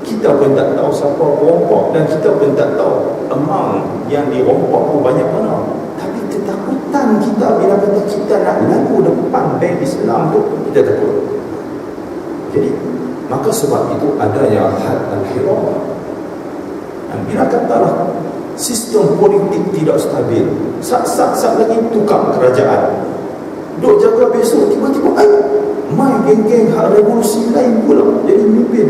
kita pun tak tahu siapa perompak, dan kita pun tak tahu amount yang dirompak tu banyak mana. Tapi ketakutan kita bila kata kita nak lalu depan bank Islam tu, kita takut. Jadi maka sebab itu adanya had al-hira. Bila katalah sistem politik tidak stabil, sat lagi tukar kerajaan, duk jaga besok tiba-tiba main geng-geng hak revolusi lain pula jadi pemimpin,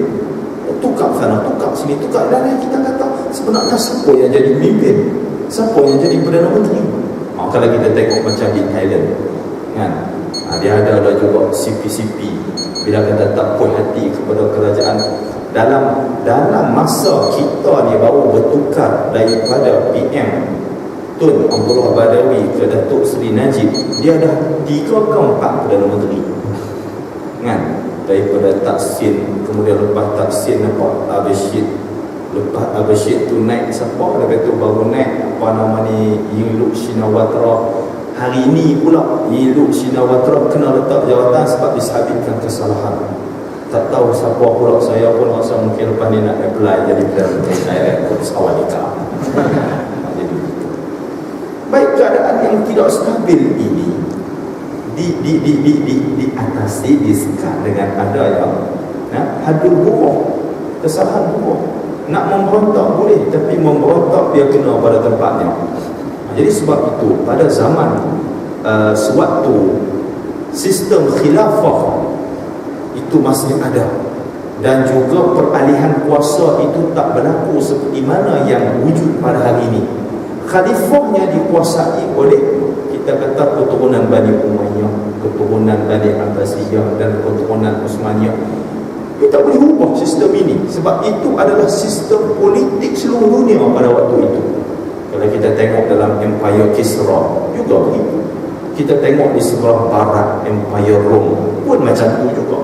tukar sana tukar sini tukar, dan kita kata sebenarnya siapa yang jadi pemimpin, siapa yang jadi Perdana Menteri? Kalau kita tengok macam di Thailand kan, dia ada juga CP-CP. Bila kata tak puas hati kepada kerajaan, dalam masa kita ni baru bertukar daripada PM Tun Abdullah Badawi ke Datuk Seri Najib, dia dah 3 ke 4 Perdana Menteri kan. daripada Taksin, kemudian lepas Taksin Abasyid, lepas Abasyid tu naik siapa, lepas tu baru naik apa nama ni, Yingluck Shinawatra. Hari ini pula Yingluck Shinawatra kena letak jawatan sebab disabitkan kesalahan. Tak tahu siapa pula, saya pun rasa mungkin lepas ni nak apply jadi Presiden Director Sawadika. Jadi baik, keadaan yang tidak stabil ini diatasi, disekat dengan ada yang hadul buruk, kesalahan buruk. Nak memberontak boleh, tapi memberontak dia kena pada tempatnya. Jadi sebab itu pada zaman sewaktu sistem khilafah itu masih ada, dan juga peralihan kuasa itu tak berlaku seperti mana yang wujud pada hari ini. Khalifahnya dikuasai oleh, kita kata, keturunan Bani Umayyah, keturunan Bani Abbasiyah dan keturunan Utsmaniyah. Kita boleh ubah sistem ini sebab itu adalah sistem politik seluruh dunia pada waktu itu. Kalau kita tengok dalam Empire Kisra juga begitu. Kita tengok di sebelah barat Empire Rom pun macam tu juga.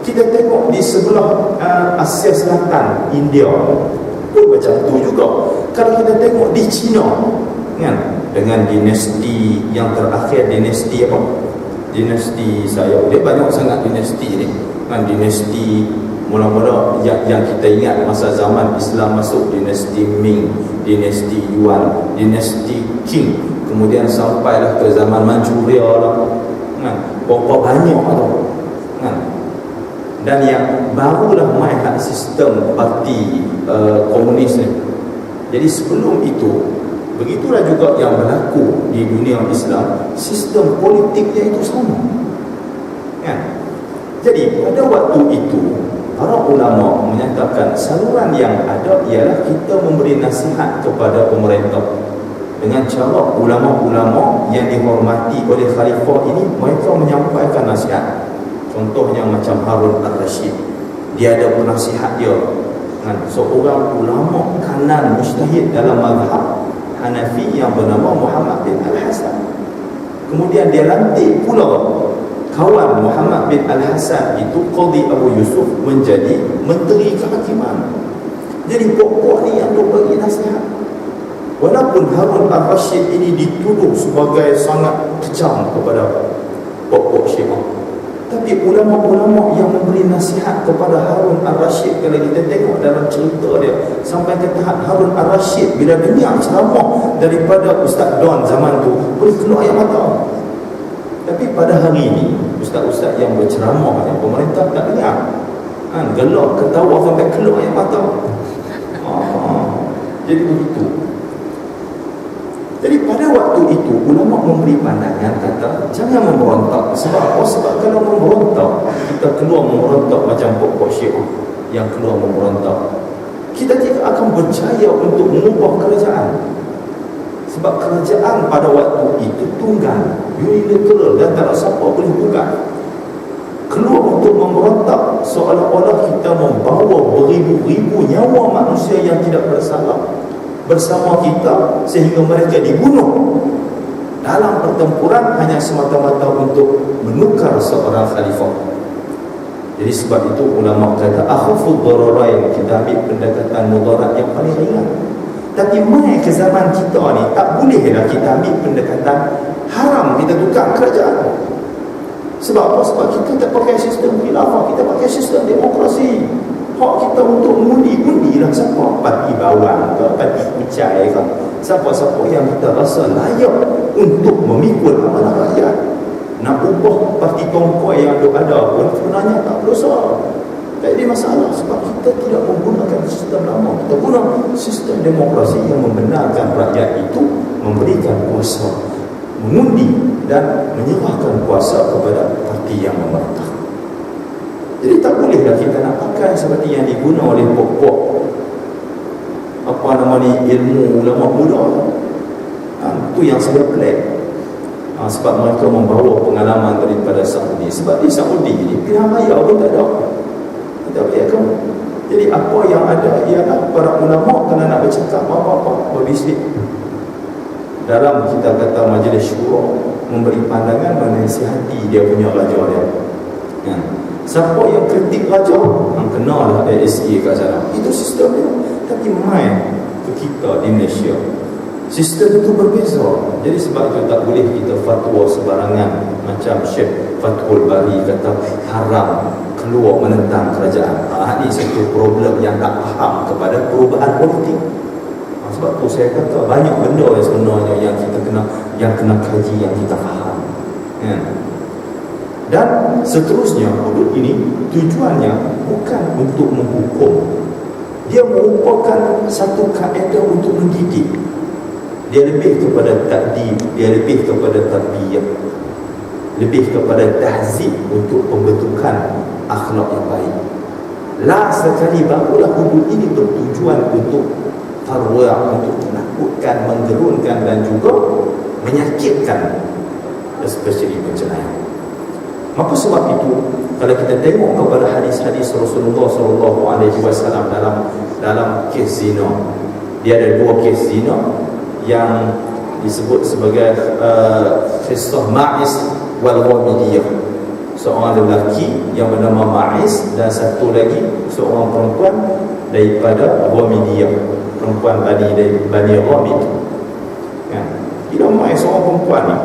Kita tengok di sebelah Asia Selatan, India pun macam tu juga. Kalau kita tengok di China kan, dengan dinasti yang terakhir, dinasti apa? Dinasti saya, dia banyak sangat dinasti ni kan. Dinasti mula-mula yang kita ingat masa zaman Islam masuk, dinasti Ming, dinasti Yuan, dinasti Qing, kemudian sampailah ke zaman Manchuria lah kan. Berapa banyak tu kan. Dan yang barulah main sistem parti komunis ni. Jadi sebelum itu, begitulah juga yang berlaku di dunia Islam, sistem politiknya itu sama kan? Jadi pada waktu itu para ulama menyatakan saluran yang ada ialah kita memberi nasihat kepada pemerintah dengan cara ulama-ulama yang dihormati oleh khalifah ini, mereka menyampaikan nasihat. Contohnya macam Harun Ar-Rasyid, dia ada penasihat dia kan, seorang ulama kanan mujtahid dalam mazhab Hanafi yang bernama Muhammad bin Al-Hasan. Kemudian dia lantik pula kawan Muhammad bin Al-Hasan itu, Qadhi Abu Yusuf, menjadi menteri kehakiman. Jadi pokok ni yang duk bagi nasihat. Walaupun Harun Ar-Rasyid ini dituduh sebagai sangat kejam kepada pokok Syiah, tapi ulama-ulama yang memberi nasihat kepada Harun Ar-Rasyid, kalau kita tengok dalam cerita dia, sampai ke tahap Harun Ar-Rasyid bila dengar ceramah daripada Ustaz Don zaman tu, boleh keluar air mata. Tapi pada hari ini, ustaz-ustaz yang berceramah yang pemerintah tak dengar kan, gelak ketawa sampai keluar air mata. Jadi begitu. Jadi pada waktu itu ulama memberi pandangan, kata jangan memberontak. Sebab apa? Sebab kalau memberontak, kita keluar memberontak macam pokok Syiah yang keluar memberontak, kita tidak akan berjaya untuk mengubah kerajaan. Sebab kerajaan pada waktu itu tunggal, unilateral, dan tak ada siapa boleh buka. Keluar untuk memberontak seolah-olah kita membawa beribu-ribu nyawa manusia yang tidak bersalah bersama kita, sehingga mereka dibunuh dalam pertempuran hanya semata-mata untuk menukar seorang khalifah. Jadi sebab itu ulama kata akhafud dararain, kita ambil pendekatan mudarat yang paling ringan. Tapi mai ke zaman kita ni tak bolehlah kita ambil pendekatan haram kita tukar kerajaan. Sebab apa? Sebab kita tak pakai sistem khilafah, kita pakai sistem demokrasi. Hak kita untuk mengundi lah siapa, parti bawang ke, parti kucai ke, siapa-siapa yang kita rasa layak untuk memikul amanah rakyat. Nak ubah parti tongkoi yang ada pun sebenarnya tak berdosa, tak ada masalah, sebab kita tidak menggunakan sistem lama. Kita guna sistem demokrasi yang membenarkan rakyat itu memberikan kuasa, mengundi dan menyerahkan kuasa kepada parti yang memerintah. Jadi tak bolehlah kita nak pakai seperti yang diguna oleh pokok apa nama ni, ilmu ulama muda. Itu yang saya pelik. Sebab mereka membawa pengalaman daripada Saudi. Sebab di Saudi ni pilihan raya pun tak ada. Kita boleh kan? Jadi apa yang ada ialah para ulama kalau nak bercakap apa-apa, berbisik dalam, kita kata majlis syura, memberi pandangan, menasihati dia punya raja dia. Siapa yang kritik raja, hang kenalah ASA kat sana. Itu sistem dia. Tapi main ke kita di Malaysia, sistem itu berbeza. Jadi sebab itu tak boleh kita fatwa sebarangan. Macam Syekh Fathul Bari kata haram keluar menentang kerajaan. Ini satu problem yang tak faham kepada perubahan politik. Sebab tu saya kata banyak benda yang sebenarnya yang kita kena kaji, yang kita faham. Dan seterusnya, hudud ini tujuannya bukan untuk menghukum. Dia merupakan satu kaedah untuk mendidik. Dia lebih kepada takdib, dia lebih kepada tarbiyah, lebih kepada tahzib untuk pembentukan akhlak yang baik. La sekali barulah hudud ini bertujuan untuk tarwiyah, untuk menakutkan, menggerunkan dan juga menyakitkan, especially penjenayah. Maka sebab itu kalau kita tengok kepada hadis-hadis Rasulullah SAW dalam kes zina, dia ada dua kes zina yang disebut sebagai kisah Ma'is wal Ghamidiyah. Seorang lelaki yang bernama Ma'is dan satu lagi seorang perempuan daripada Ghamidiyah, perempuan Bani Ghamid. Bila Ma'is seorang perempuan ni,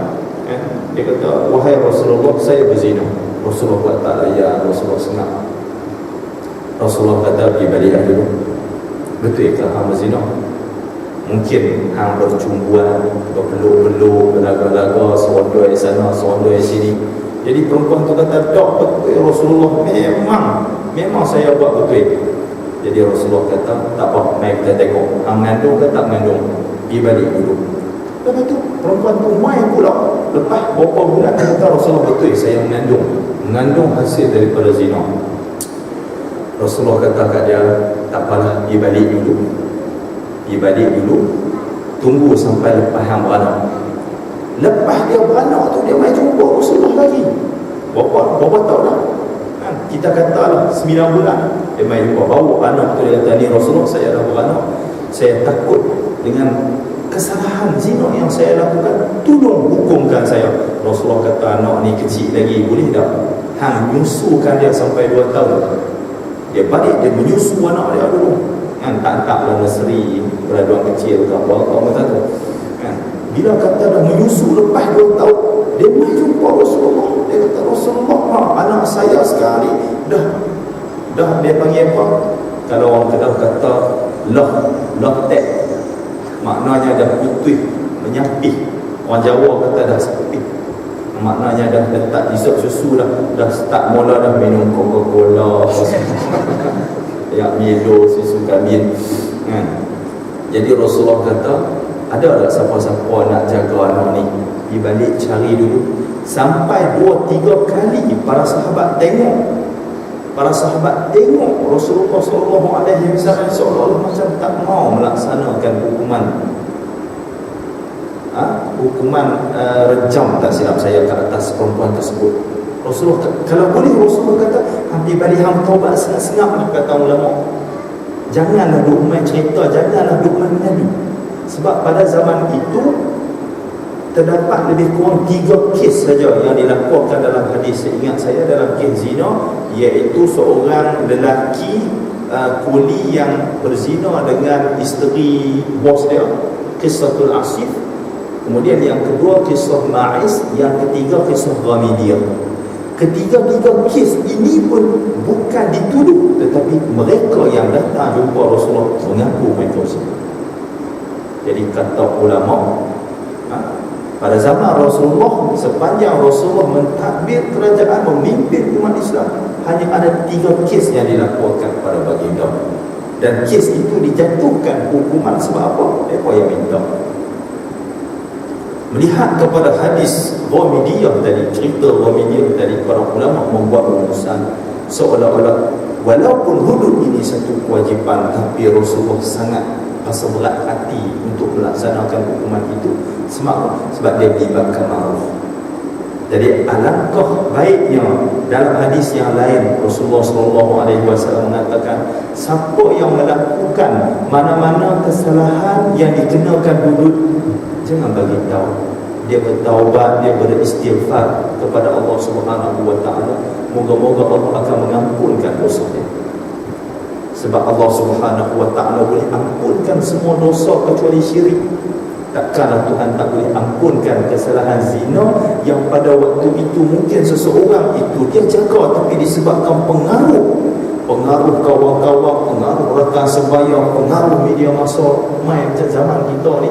dia kata, wahai Rasulullah, saya berzina. Rasulullah kata, ya Rasulullah senang. Rasulullah kata, pergi balik dulu. Betul ke hang berzina? Mungkin hang bercumbuan, berpeluk-peluk, berlaga-laga, serondoi sana, serondoi sini. Jadi perempuan tu kata, tak betul Rasulullah, memang saya buat betul. Jadi Rasulullah kata, tak apa, mari kita tengok hang mengandung ke tak mengandung. Pergi balik dulu. Lepas tu perempuan tu main pula. Lepas beberapa bulan dia kata, Rasulullah betul saya mengandung hasil daripada zina. Rasulullah kata kat dia, tak apalah, pergi balik dulu, tunggu sampai lepas yang beranak. Lepas dia beranak tu, dia main jumpa Rasulullah lagi. Berapa tahun dah? Kita katalah 9 bulan dia main jumpa. Bawa anak tu, dia kata, ni Rasulullah, saya dah beranak, saya takut dengan kesalahan zina yang saya lakukan, tolong hukumkan saya. Rasulullah kata, anak ni kecil lagi, boleh tak hang menyusukan dia sampai 2 tahun. Dia balik, dia menyusu anak dia dulu, tak lah nursery, graduan kecil ke apa macam tu. Bila kata dah menyusu lepas 2 tahun, dia main jumpa Rasulullah. Dia kata, Rasulullah, anak saya sekali dah dia panggil apa, kalau orang Kedah kata loh tek, maknanya dah putih, menyapih. Orang Jawa kata dah sepih, maknanya dah letak isap susu dah start mula dah minum Coca-Cola, ya Milo, susu kambing. Jadi Rasulullah kata, ada tak siapa-siapa nak jaga anak ni? Pergi balik cari dulu. Sampai 2-3 kali para sahabat tengok Rasulullah SAW seolah-olah macam tak mau melaksanakan hukuman rejam, tak silap saya, ke atas perempuan tersebut. Rasulullah kalau boleh, Rasulullah kata, ambil balik hang taubat sengap-sengap lah, kata ulama. Janganlah duk main cerita, janganlah duk main mengadu. Sebab pada zaman itu terdapat lebih kurang 3 kes saja yang dilaporkan dalam hadis. Ingat saya dalam kes zina, iaitu seorang lelaki kuli yang berzina dengan isteri bos dia, Qissatul Asif. Kemudian yang kedua kisah Ma'is, yang ketiga kisah Ghamidiyah. Ketiga-tiga kes ini pun bukan dituduh, tetapi mereka yang datang jumpa Rasulullah mengaku mereka berzina. Jadi kata ulama, pada zaman Rasulullah, sepanjang Rasulullah mentadbir kerajaan, memimpin umat Islam, hanya ada 3 kes yang dilaporkan pada baginda. Dan kes itu dijatuhkan hukuman sebab apa? Mereka yang minta. Melihat kepada hadis Ghamidiyah tadi, cerita Ghamidiyah tadi, para ulama membuat rumusan seolah-olah walaupun hudud ini satu kewajipan, tapi Rasulullah sangat rasa berat hati untuk melaksanakan hukuman itu sebab dia melibatkan ma'ruf. Jadi alangkah baiknya, dalam hadis yang lain Rasulullah SAW mengatakan, siapa yang melakukan mana-mana kesalahan yang dikenakan hudud, jangan bagi tahu. dia bertaubat, dia beristighfar kepada Allah Subhanahu wa taala, moga-moga Allah akan mengampunkan dosanya. Sebab Allah Subhanahu wa taala boleh ampunkan semua dosa kecuali syirik. Takkanlah Tuhan tak boleh ampunkan kesalahan zina yang pada waktu itu mungkin seseorang itu dia jaga, tapi disebabkan pengaruh kawan-kawan, pengaruh rakan sembahyang, pengaruh media masa main macam zaman kita ni,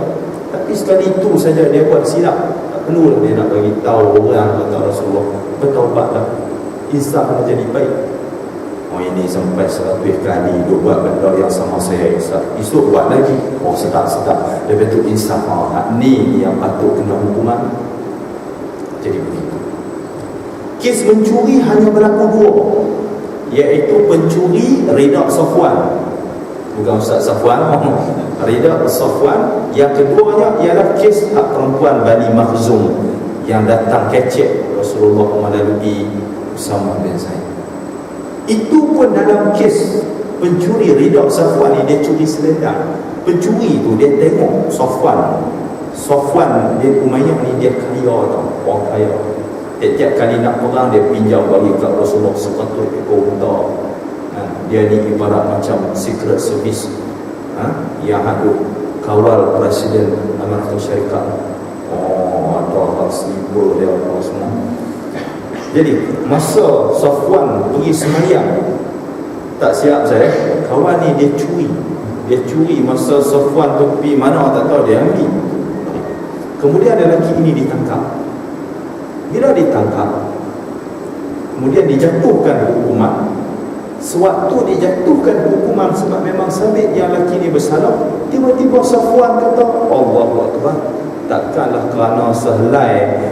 tapi sekali itu saja dia buat silap. Tak perlulah dia nak bagi tahu orang kata Rasulullah, bertaubatlah, insaf menjadi baik. Oh, ini sampai 100 kali dia buat benda yang sama saya insaf, esok buat lagi, oh sedap. Lepas tu insaf, ni yang patut kena hukuman. Jadi begitu. Kes mencuri hanya berlaku dua, iaitu pencuri Rida Safwan, bukan Ustaz Safwan, Rida Safwan. Yang keduanya ialah kes hak perempuan Bani Makhzum yang datang kecek Rasulullah melalui Usamah bin Zaid. Itu pun dalam kes pencuri Rida Safwan ni, dia curi selendang. Pencuri tu dia tengok Safwan bin Umayyah ni dia kaya tau, orang kaya. Tiap kali nak perang dia pinjam bagi kat Rasulullah 100 ekor unta. Dia ni ibarat macam secret service, yang ada kawal Presiden Amerika Syarikat. Ada hak sibuk dia apa semua. Jadi masa Safwan pergi semayang, tak siap saya, kawan ni dia curi masa Safwan tu pergi mana tak tahu, dia ambil. Kemudian lelaki ini ditangkap. Bila ditangkap, kemudian dijatuhkan hukuman. Sewaktu dijatuhkan hukuman, sebab memang sabit yang lelaki ini bersalah, tiba-tiba Safwan kata, Allahu Akbar, takkanlah kerana sehelai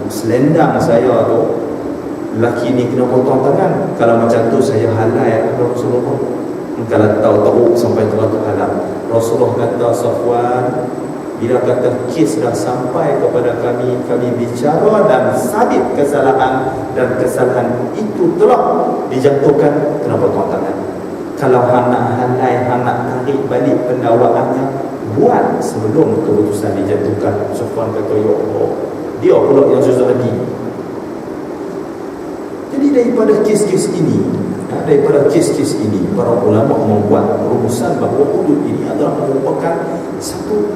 selendang saya tu lelaki ni kena potong tangan. Kalau macam tu saya halal Rasulullah. Kalau tahu teruk sampai tu halal. Rasulullah kata, Safwan, bila kata kes dah sampai kepada kami bicara dan sabit kesalahan, dan kesalahan itu telah dijatuhkan, kena potong tangan. Kalau nak halal, nak tarik balik pendakwaannya, buat sebelum keputusan dijatuhkan. Safwan kata, ya Allah, dia pula yang susah hati. Jadi daripada kes-kes ini, para ulama membuat rumusan bahawa hudud ini adalah merupakan satu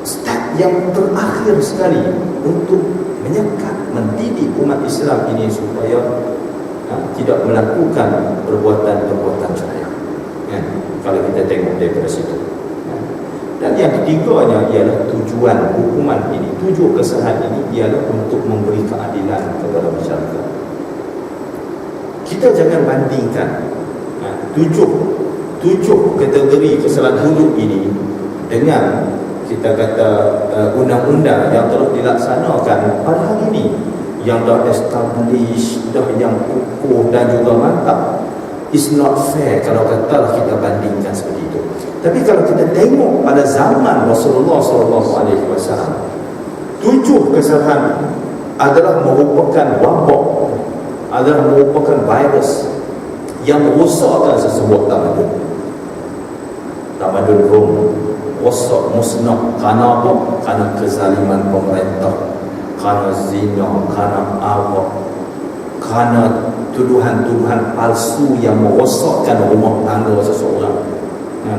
step yang terakhir sekali untuk menyekat, mendidik umat Islam ini supaya tidak melakukan perbuatan-perbuatan ceraya. Kalau kita tengok daripada situ. Dan yang ketiganya ialah tujuan hukuman ini, tujuan kesalahan ini ialah untuk memberi keadilan kepada masyarakat. Kita jangan bandingkan tujuh kategori kesalahan hudud ini dengan kita kata undang-undang yang telah dilaksanakan pada hari ini, yang dah establish, dah yang kukuh dan juga mantap. It's not fair kalau katalah kita bandingkan seperti itu. Tapi kalau kita tengok pada zaman Rasulullah SAW, 7 kesalahan adalah merupakan wabak, adalah merupakan virus yang merosakkan sesebuah tamadun Rom, rosak, musnah. Kerana apa? Kerana kezaliman pemerintah, kerana zina, kerana awak, kerana tuduhan-tuduhan palsu yang merosakkan rumah tangga seseorang.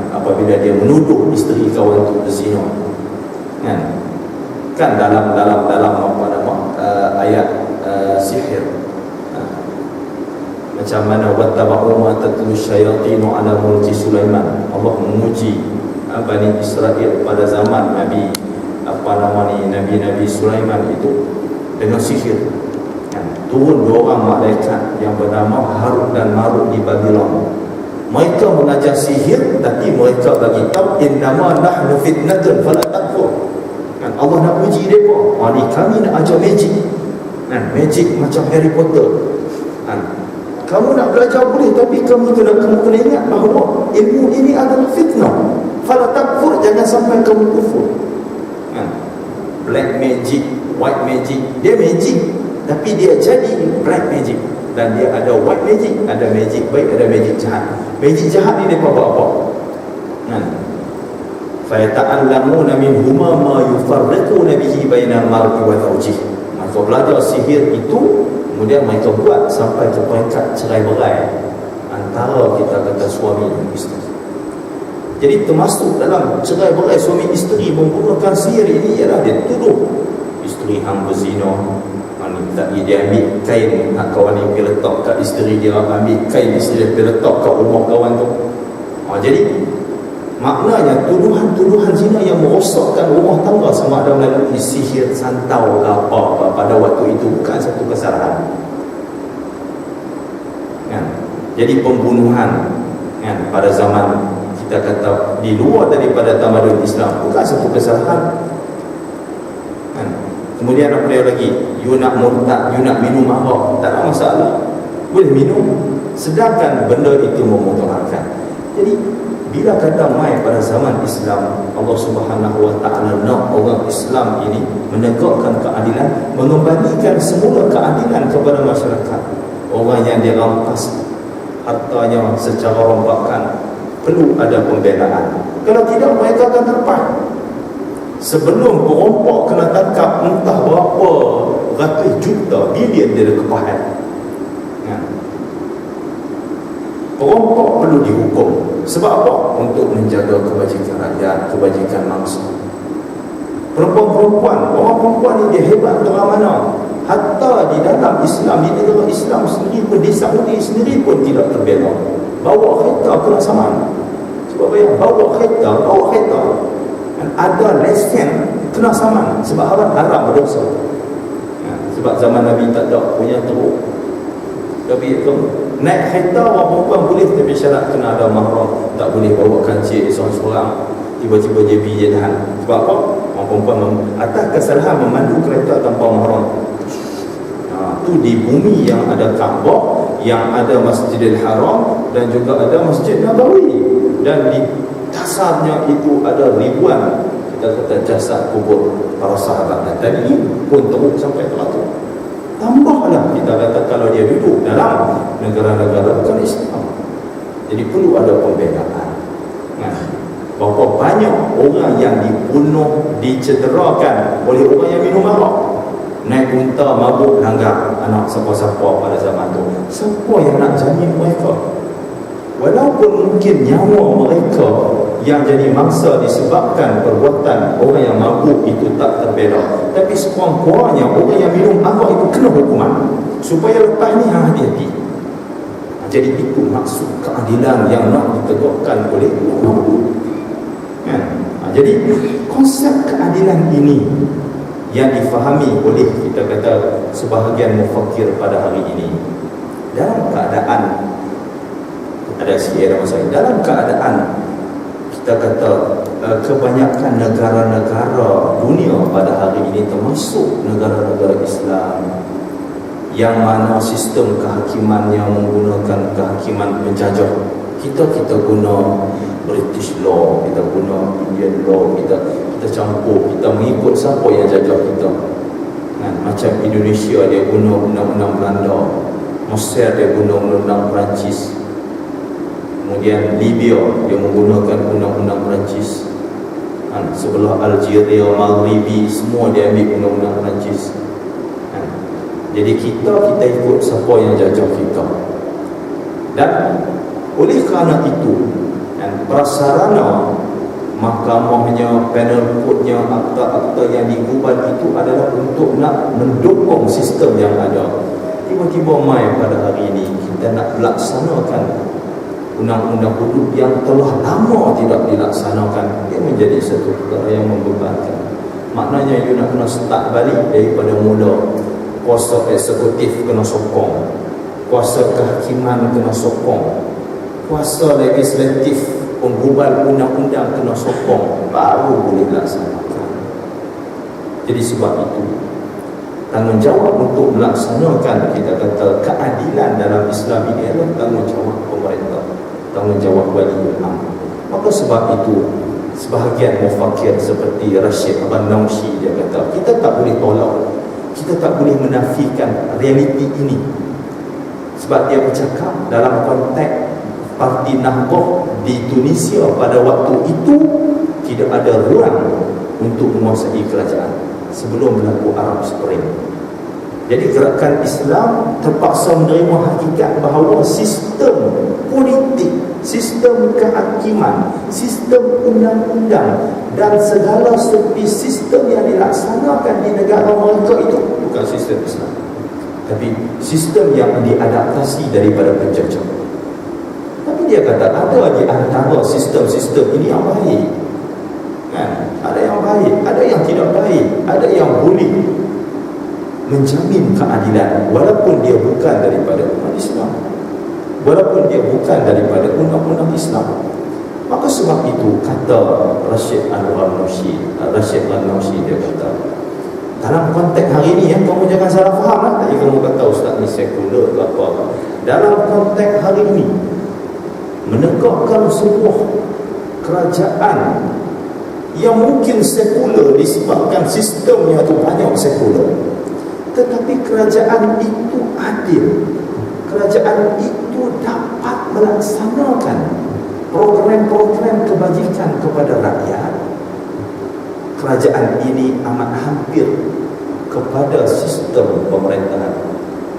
Apabila dia menuduh isteri kawan itu berzina, kan dalam apa nama ayat sihir, macam mana wattaba'u ma tatlu syayatinu ala mulki Sulaiman. Allah memuji Bani Israel pada zaman Nabi Nabi Sulaiman itu dengan sihir. Turun 2 orang malaikat yang bernama Harut dan Marut di Babylon. Mereka mengajar sihir, tapi mereka bagi tahu innama nahnu fitnatun fala takfur. Allah nak uji mereka. Ni kami nak ajar magic. Magic macam Harry Potter. Kamu nak belajar boleh, tapi kamu kena ingat bahawa ilmu ini adalah fitnah. Fala takfur, jangan sampai kamu kufur. Black magic, white magic, dia magic, tapi dia jadi black magic. Dan dia ada white magic, ada magic baik, ada magic jahat. Magic jahat ni mereka buat apa? فَيَتَعَلَّمُونَ مِنْهُمَا مَا يُفَرِّقُونَ بِهِ بَيْنَ الْمَرْءِ وَزَوْجِهِ. Mereka belajar sihir itu, kemudian mereka buat sampai ke peringkat cerai-berai antara kita kata suami dan isteri. Jadi termasuk dalam cerai-berai suami isteri menggunakan sihir ini ialah dia tuduh isteri hang berzina. Dia ambil kain kawan ni pergi letak kat isteri dia, ambil kain isteri dia pergi letak kat rumah kawan tu. Jadi maknanya tuduhan-tuduhan zina yang merosakkan rumah tangga sama ada melalui sihir, santau ke apa pada waktu itu bukan satu kesalahan. Kan? Jadi pembunuhan kan, pada zaman kita kata di luar daripada tamadun Islam bukan satu kesalahan. Kan? Kemudian apa dia lagi? You nak murtad, you nak minum arak, tak ada masalah, boleh minum, sedangkan benda itu memudaratkan. Jadi bila kata mai pada zaman Islam, Allah Subhanahu Wa Taala nak orang Islam ini menegakkan keadilan, mengembalikan semula keadilan kepada masyarakat. Orang yang dirampas hartanya secara rombakan perlu ada pembelaan. Kalau tidak mereka akan terlepas. Sebelum perompak kena tangkap entah berapa ratus juta bilion dia kepahan. Ya. Perompak perlu dihukum. Sebab apa? Untuk menjaga kebajikan rakyat, kebajikan bangsa. Perempuan-perempuan, orang perempuan ni dia hebat terang mana. Hatta di dalam Islam, di negara Islam sendiri pun, di Saudi sendiri pun tidak terbela. Bawa kereta kena saman. Sebab apa? Bawa kereta ada lesen kena saman. Sebab haram berdosa. Ya, sebab zaman Nabi tak ada punya teruk. Tapi naik kereta orang perempuan boleh, tapi syarat kena ada mahram. Tak boleh bawa kancik seorang-seorang, tiba-tiba JB je tahan. Sebab apa? Orang perempuan atas kesalahan memandu kereta tanpa mahram. Itu di bumi yang ada Kaabah, yang ada Masjidil Haram dan juga ada Masjid Nabawi, dan di dasarnya itu ada ribuan kita kata jasad kubur para sahabat, dan tadi pun teruk sampai teratur. Tambahlah kita kata kalau dia duduk dalam negara-negara bukan Islam, jadi perlu ada pembelaan. Berapa banyak orang yang dibunuh, dicederakan oleh orang yang minum arak, naik unta, mabuk, langgar anak siapa-siapa pada zaman tu. Siapa yang nak jamin mereka? Walaupun mungkin nyawa mereka yang jadi mangsa disebabkan perbuatan orang yang mabuk itu tak terbela, tapi sekurang-kurangnya orang yang minum arak itu kena hukuman supaya lepas ni hati-hati. Jadi itu maksud keadilan yang nak ditegakkan oleh Allah. Kan? Jadi konsep keadilan ini yang difahami oleh kita kata sebahagian mufakir pada hari ini, dalam keadaan ada era masa ini, dalam keadaan kita kata kebanyakan negara-negara dunia pada hari ini, termasuk negara-negara Islam yang mana sistem kehakimannya menggunakan kehakiman penjajah. Kita guna British law, kita guna Indian law, kita campur, kita mengikut siapa yang jajah kita. Macam Indonesia dia guna undang-undang Belanda, Mesir dia guna undang-undang Perancis, kemudian Libya dia menggunakan undang-undang Perancis, sebelah Algeria, Maghribi semua dia ambil undang-undang Perancis. Jadi kita ikut siapa yang jajah kita. Dan oleh kerana itu, prasarana mahkamahnya, panel courtnya, akta-akta yang digubal itu adalah untuk nak mendukung sistem yang ada. Tiba-tiba mai pada hari ini kita nak laksanakan undang-undang hudud yang telah lama tidak dilaksanakan. Ia menjadi satu perkara yang membebankan. Maknanya you nak kena start balik daripada mula. Kuasa eksekutif kena sokong, kuasa kehakiman kena sokong, kuasa legislatif penggubal undang-undang kena sokong, baru boleh dilaksanakan. Jadi sebab itu tanggungjawab untuk melaksanakan kita kata keadilan dalam Islam ini adalah tanggungjawab pemerintah, tanggungjawab wali amr. Maka sebab itu sebahagian mufakir seperti Rashid Abban Nawshi dia kata kita tak boleh tolak, kita tak boleh menafikan realiti ini. Sebab dia bercakap dalam konteks Parti Nahdah di Tunisia pada waktu itu tidak ada ruang untuk menguasai kerajaan sebelum berlaku Arab Spring. Jadi gerakan Islam terpaksa menerima hakikat bahawa sistem politik, sistem kehakiman, sistem undang-undang dan segala seperti sistem yang dilaksanakan di negara mereka itu bukan sistem Islam, tapi sistem yang diadaptasi daripada penjajah. Tapi dia kata ada di antara sistem-sistem ini yang baik, kan? Ada yang baik, ada yang tidak baik, ada yang boleh menjamin keadilan walaupun dia bukan daripada umat Islam, walaupun dia bukan daripada undang-undang Islam. Maka sebab itu kata Rashid Al-Ghanaushi, dia kata dalam konteks hari ini, kamu jangan salah faham lah. Tadi kamu kata ustaz ni sekular ke apa. Dalam konteks hari ini, menegakkan sebuah kerajaan yang mungkin sekular disebabkan sistemnya tu banyak sekular, tetapi kerajaan itu adil, kerajaan itu dapat melaksanakan program-program kebajikan kepada rakyat. Kerajaan ini amat hampir kepada sistem pemerintahan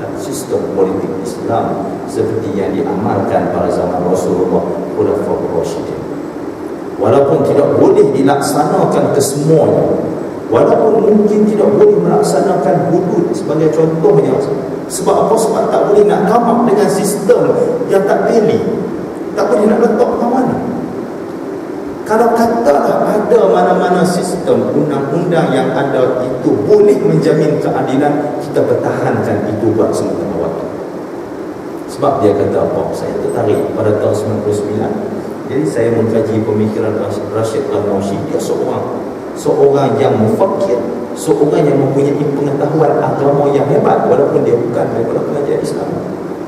dan sistem politik Islam seperti yang diamalkan pada zaman Rasulullah Khulafaur Rasyidin. Walaupun tidak boleh dilaksanakan kesemuanya, walaupun mungkin tidak boleh melaksanakan hudud sebagai contohnya. Sebab apa? Sebab tak boleh nak come up dengan sistem yang tak teli, tak boleh nak letak ke mana. Kalau katalah ada mana-mana sistem undang-undang yang ada itu boleh menjamin keadilan, kita pertahankan itu buat sementara waktu. Sebab dia kata apa? Saya tertarik pada tahun 99. Jadi saya mengkaji pemikiran Rashid Al-Ghanaushi. Dia seorang yang mufakir, seorang yang mempunyai pengetahuan agama yang hebat, walaupun dia bukan daripada pengajian Islam.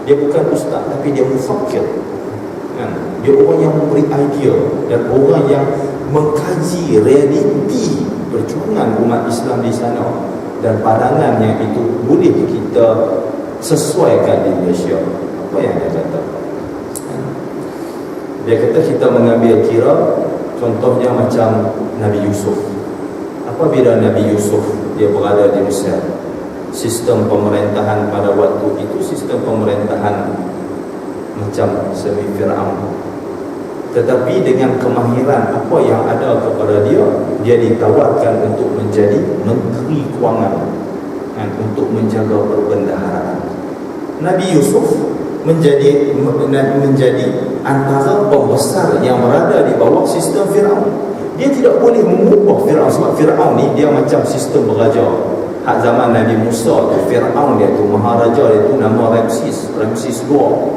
Dia bukan ustaz, tapi dia mufakir, kan? Dia orang yang memberi idea dan orang yang mengkaji realiti perjuangan umat Islam di sana, dan pandangannya itu boleh kita sesuaikan di Malaysia. Apa yang dia kata? Dia kata kita mengambil kira contohnya macam Nabi Yusuf. Apabila Nabi Yusuf dia berada di Mesir, sistem pemerintahan pada waktu itu sistem pemerintahan macam semi Fir'aun. Tetapi dengan kemahiran apa yang ada kepada dia, dia ditawarkan untuk menjadi Menteri Kewangan, dan untuk menjaga perbendaharaan. Nabi Yusuf menjadi antara pembesar yang berada di bawah sistem Fir'aun. Dia tidak boleh mengubah Fir'aun, sebab Fir'aun ni dia macam sistem beraja. Hak zaman Nabi Musa tu, Fir'aun dia tu, maharaja dia tu nama Ramses II.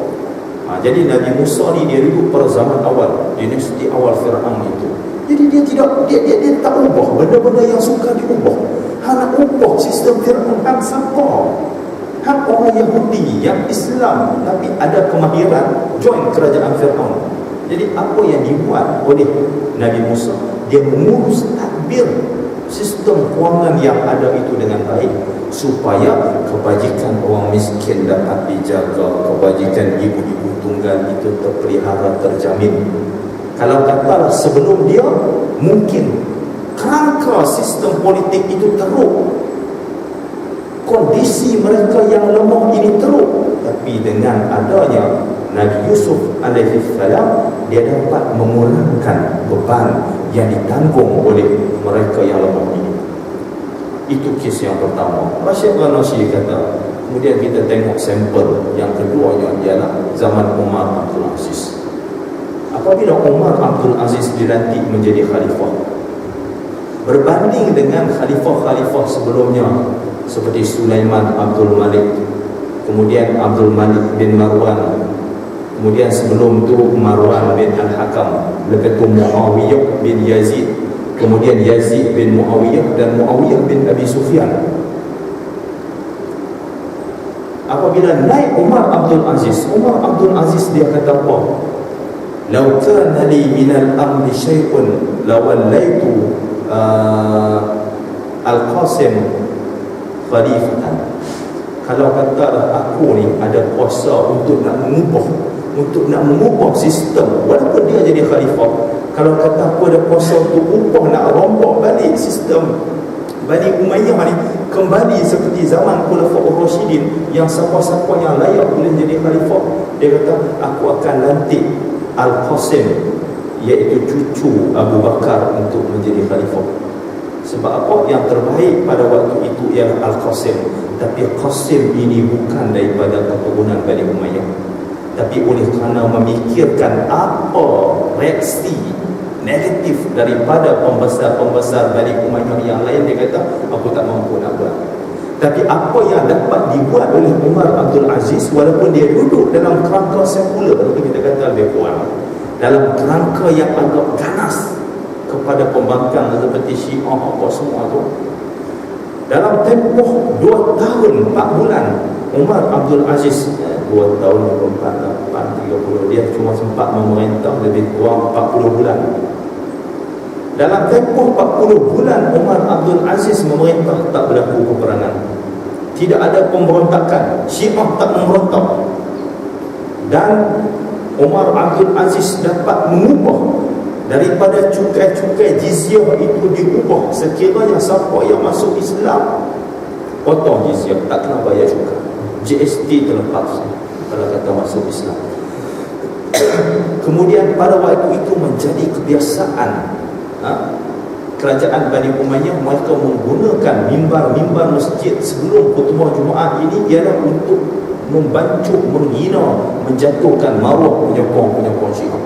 Jadi Nabi Musa ni dia duduk pada zaman awal, dinasti awal Fir'aun itu. Jadi dia tak ubah benda-benda yang suka diubah. Hak nak ubah sistem Fir'aun, hak siapa? Hak orang Yahudi yang Islam tapi ada kemahiran join kerajaan Fir'aun. Jadi apa yang dibuat oleh Nabi Musa, dia mengurus tadbir sistem kewangan yang ada itu dengan baik, supaya kebajikan orang miskin dapat dijaga, kebajikan ibu-ibu tunggal itu terpelihara, terjamin. Kalau katalah sebelum dia, mungkin kerangka sistem politik itu teruk, kondisi mereka yang lemah ini teruk. Tapi dengan adanya Nabi Yusuf alaihi salam, dia dapat mengurangkan beban yang ditanggung oleh mereka yang lemah ini. Itu kes yang pertama. Rashid Al-Ghanaushi kata. Kemudian kita tengok sampel yang keduanya ialah zaman Umar Abdul Aziz. Apabila Umar Abdul Aziz dilantik menjadi khalifah, berbanding dengan khalifah-khalifah sebelumnya seperti Sulaiman Abdul Malik, kemudian Abdul Malik bin Marwan, kemudian sebelum itu Marwan bin Al-Hakam, lepas itu Muawiyah bin Yazid, kemudian Yazid bin Muawiyah dan Muawiyah bin Abi Sufyan. Apabila naik Umar Abdul Aziz dia kata apa? Lau kana li minal amri syai'un lawallaitu Al-Qasim khalifatan. Kalau kata aku ni ada kuasa untuk nak mengubah sistem, walaupun dia jadi khalifah, Kalau kata apa ada kuasa untuk upah nak rombak balik sistem Bani Umayyah ni kembali seperti zaman Khulafaur Rasyidin, yang siapa-siapa yang layak boleh jadi khalifah, dia kata aku akan lantik Al-Qasim, iaitu cucu Abu Bakar, untuk menjadi khalifah. Sebab apa? Yang terbaik pada waktu itu ialah Al-Qasim. Tapi Qasim ini bukan daripada keturunan Bani Umayyah, tapi oleh kerana memikirkan apa reaksi negatif daripada pembesar-pembesar Bani Umayyah yang lain, dia kata aku tak mampu nak buat. Tapi apa yang dapat dibuat oleh Umar Abdul Aziz, walaupun dia duduk dalam kerangka sekular, itu kita kata lebih kurang, dalam kerangka yang agak ganas kepada pembangkang seperti Syiah apa semua tu, dalam tempoh 2 tahun 4 bulan Umar Abdul Aziz 2 tahun 24, 30, dia cuma sempat memerintah lebih kurang 40 bulan. Dalam tempoh 40 bulan Umar Abdul Aziz memerintah, tak berlaku peperangan, tidak ada pemberontakan, Syiah tak memberontak, dan Umar Abdul Aziz dapat mengubah daripada cukai-cukai jizyah itu, diubah sekiranya siapa yang masuk Islam potong jizyah, tak kena bayar cukai, GST terlepas kalau kata masuk Islam. Kemudian pada waktu itu menjadi kebiasaan kerajaan Bani Umayyah, mereka menggunakan mimbar-mimbar masjid sebelum khutbah Jumaat ini ialah untuk membancuk, menghina, menjatuhkan maruah penyokong-penyokong Syiah,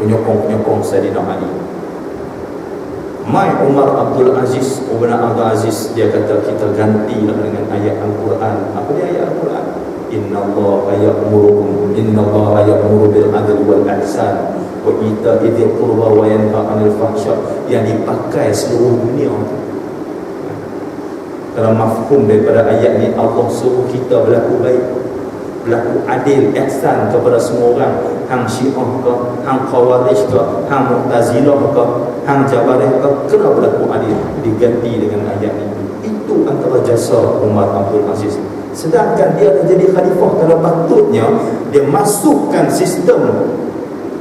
penyokong-penyokong Sayyidina Ali. Mai Umar Abdul Aziz, dia kata kita gantilah dengan ayat Al-Quran. Apa dia ayat Al-Quran? Innallaha ya'murukum bil adli wal ihsan wa ita'i dzil qurba wa yanha 'anil fahsya, yang dipakai seluruh dunia. Kalau mafhum daripada ayat ni, Allah suruh kita berlaku baik, berlaku adil, ihsan kepada semua orang, hang Syiah ke, hang Khawarij ke, hang Mu'tazilah ke, hang Jabarih ke, kena berlaku adil. Diganti dengan ayat ni. Itu antara jasa Umar Abdul Aziz. Sedangkan dia dah jadi khalifah, kalau patutnya dia masukkan sistem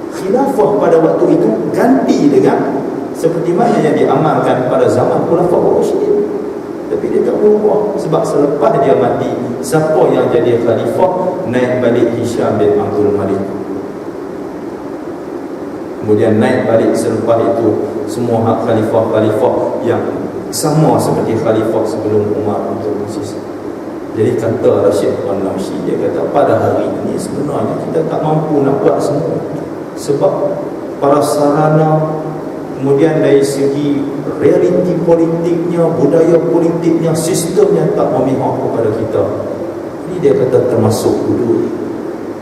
khilafah pada waktu itu, ganti dengan seperti mana yang diamalkan pada zaman Khulafaur Rasyidin. Tapi dia tak berubah, sebab selepas dia mati, siapa yang jadi khalifah? Naik balik Hisham bin Abdul Malik. Kemudian naik balik selepas itu semua hak khalifah-khalifah yang sama seperti khalifah sebelum Umar Abdul Aziz. Jadi kata Rashid Al-Namshi, dia kata pada hari ini sebenarnya kita tak mampu nak buat semua, sebab para sarana, kemudian dari segi realiti politiknya, budaya politiknya, sistemnya tak memihak kepada kita. Ini dia kata termasuk hudud.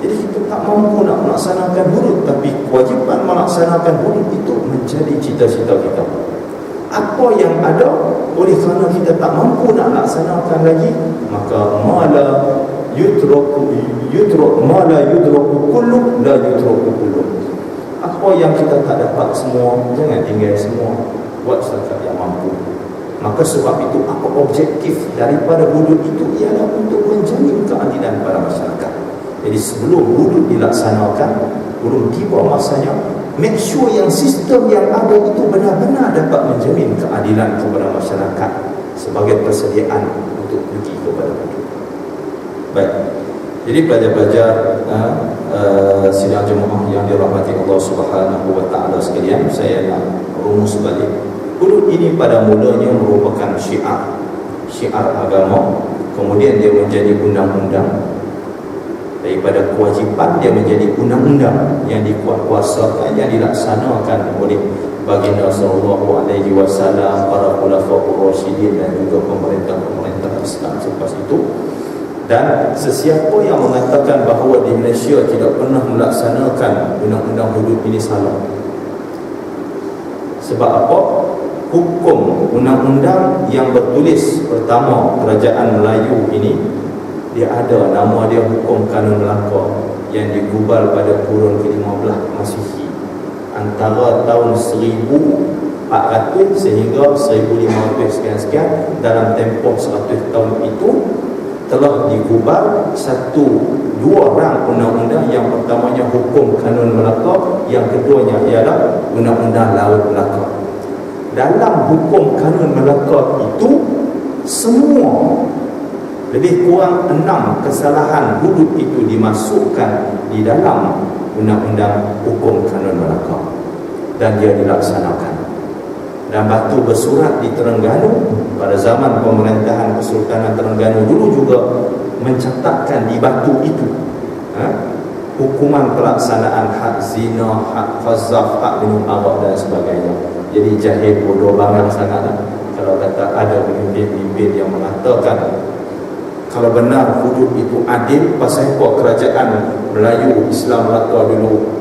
Jadi kita tak mampu nak melaksanakan hudud, tapi kewajipan melaksanakan hudud itu menjadi cita-cita kita. Apa yang ada, oleh kerana kita tak mampu nak laksanakan lagi, maka mala yudraku mala yudraku kullu la yudraku kullu. Apa yang kita tak dapat semua, jangan tinggal semua, buat setakat yang mampu. Maka sebab itu, apa objektif daripada hudud itu ialah untuk menjamin keadilan pada masyarakat. Jadi sebelum hudud dilaksanakan, belum tiba masanya, make sure yang sistem yang ada itu benar-benar dapat menjamin keadilan kepada masyarakat sebagai persediaan untuk pergi kepada hudud. Baik. Jadi pelajar-pelajar sidang jemaah yang dirahmati Allah Subhanahu wa taala sekalian, saya nak rumus balik. Hudud ini pada mulanya merupakan syiar agama, kemudian dia menjadi undang-undang. Daripada kewajipan dia menjadi undang-undang yang dikuatkuasakan, yang dilaksanakan oleh baginda sallallahu alaihi wasallam, para khulafaur rasyidin dan juga pemerintah-pemerintah Islam selepas itu. Dan sesiapa yang mengatakan bahawa di Malaysia tidak pernah melaksanakan undang-undang hudud ini salah. Sebab apa? Hukum undang-undang yang bertulis pertama Kerajaan Melayu ini, dia ada nama dia Hukum Kanun Melaka, yang digubal pada kurun ke-15 Masihi, antara tahun 1400 sehingga 1500 sekian-sekian. Dalam tempoh 100 tahun itu, telah digubal dua orang undang-undang. Yang pertamanya hukum kanun Melaka, yang keduanya ialah undang-undang Laut Melaka. Dalam hukum kanun Melaka itu semua lebih kurang 6 kesalahan hudud itu dimasukkan di dalam undang-undang hukum kanun Melaka dan dia dilaksanakan. Dan batu bersurat di Terengganu pada zaman pemerintahan Kesultanan Terengganu dulu juga mencatatkan di batu itu hukuman pelaksanaan hak zina, hak qazaf, hak minum arak dan sebagainya. Jadi jahil bodoh bangang sangatlah kalau kata ada pemimpin-pemimpin yang mengatakan kalau benar hudud itu adil, pasal apa kerajaan Melayu Islam Melaka dulu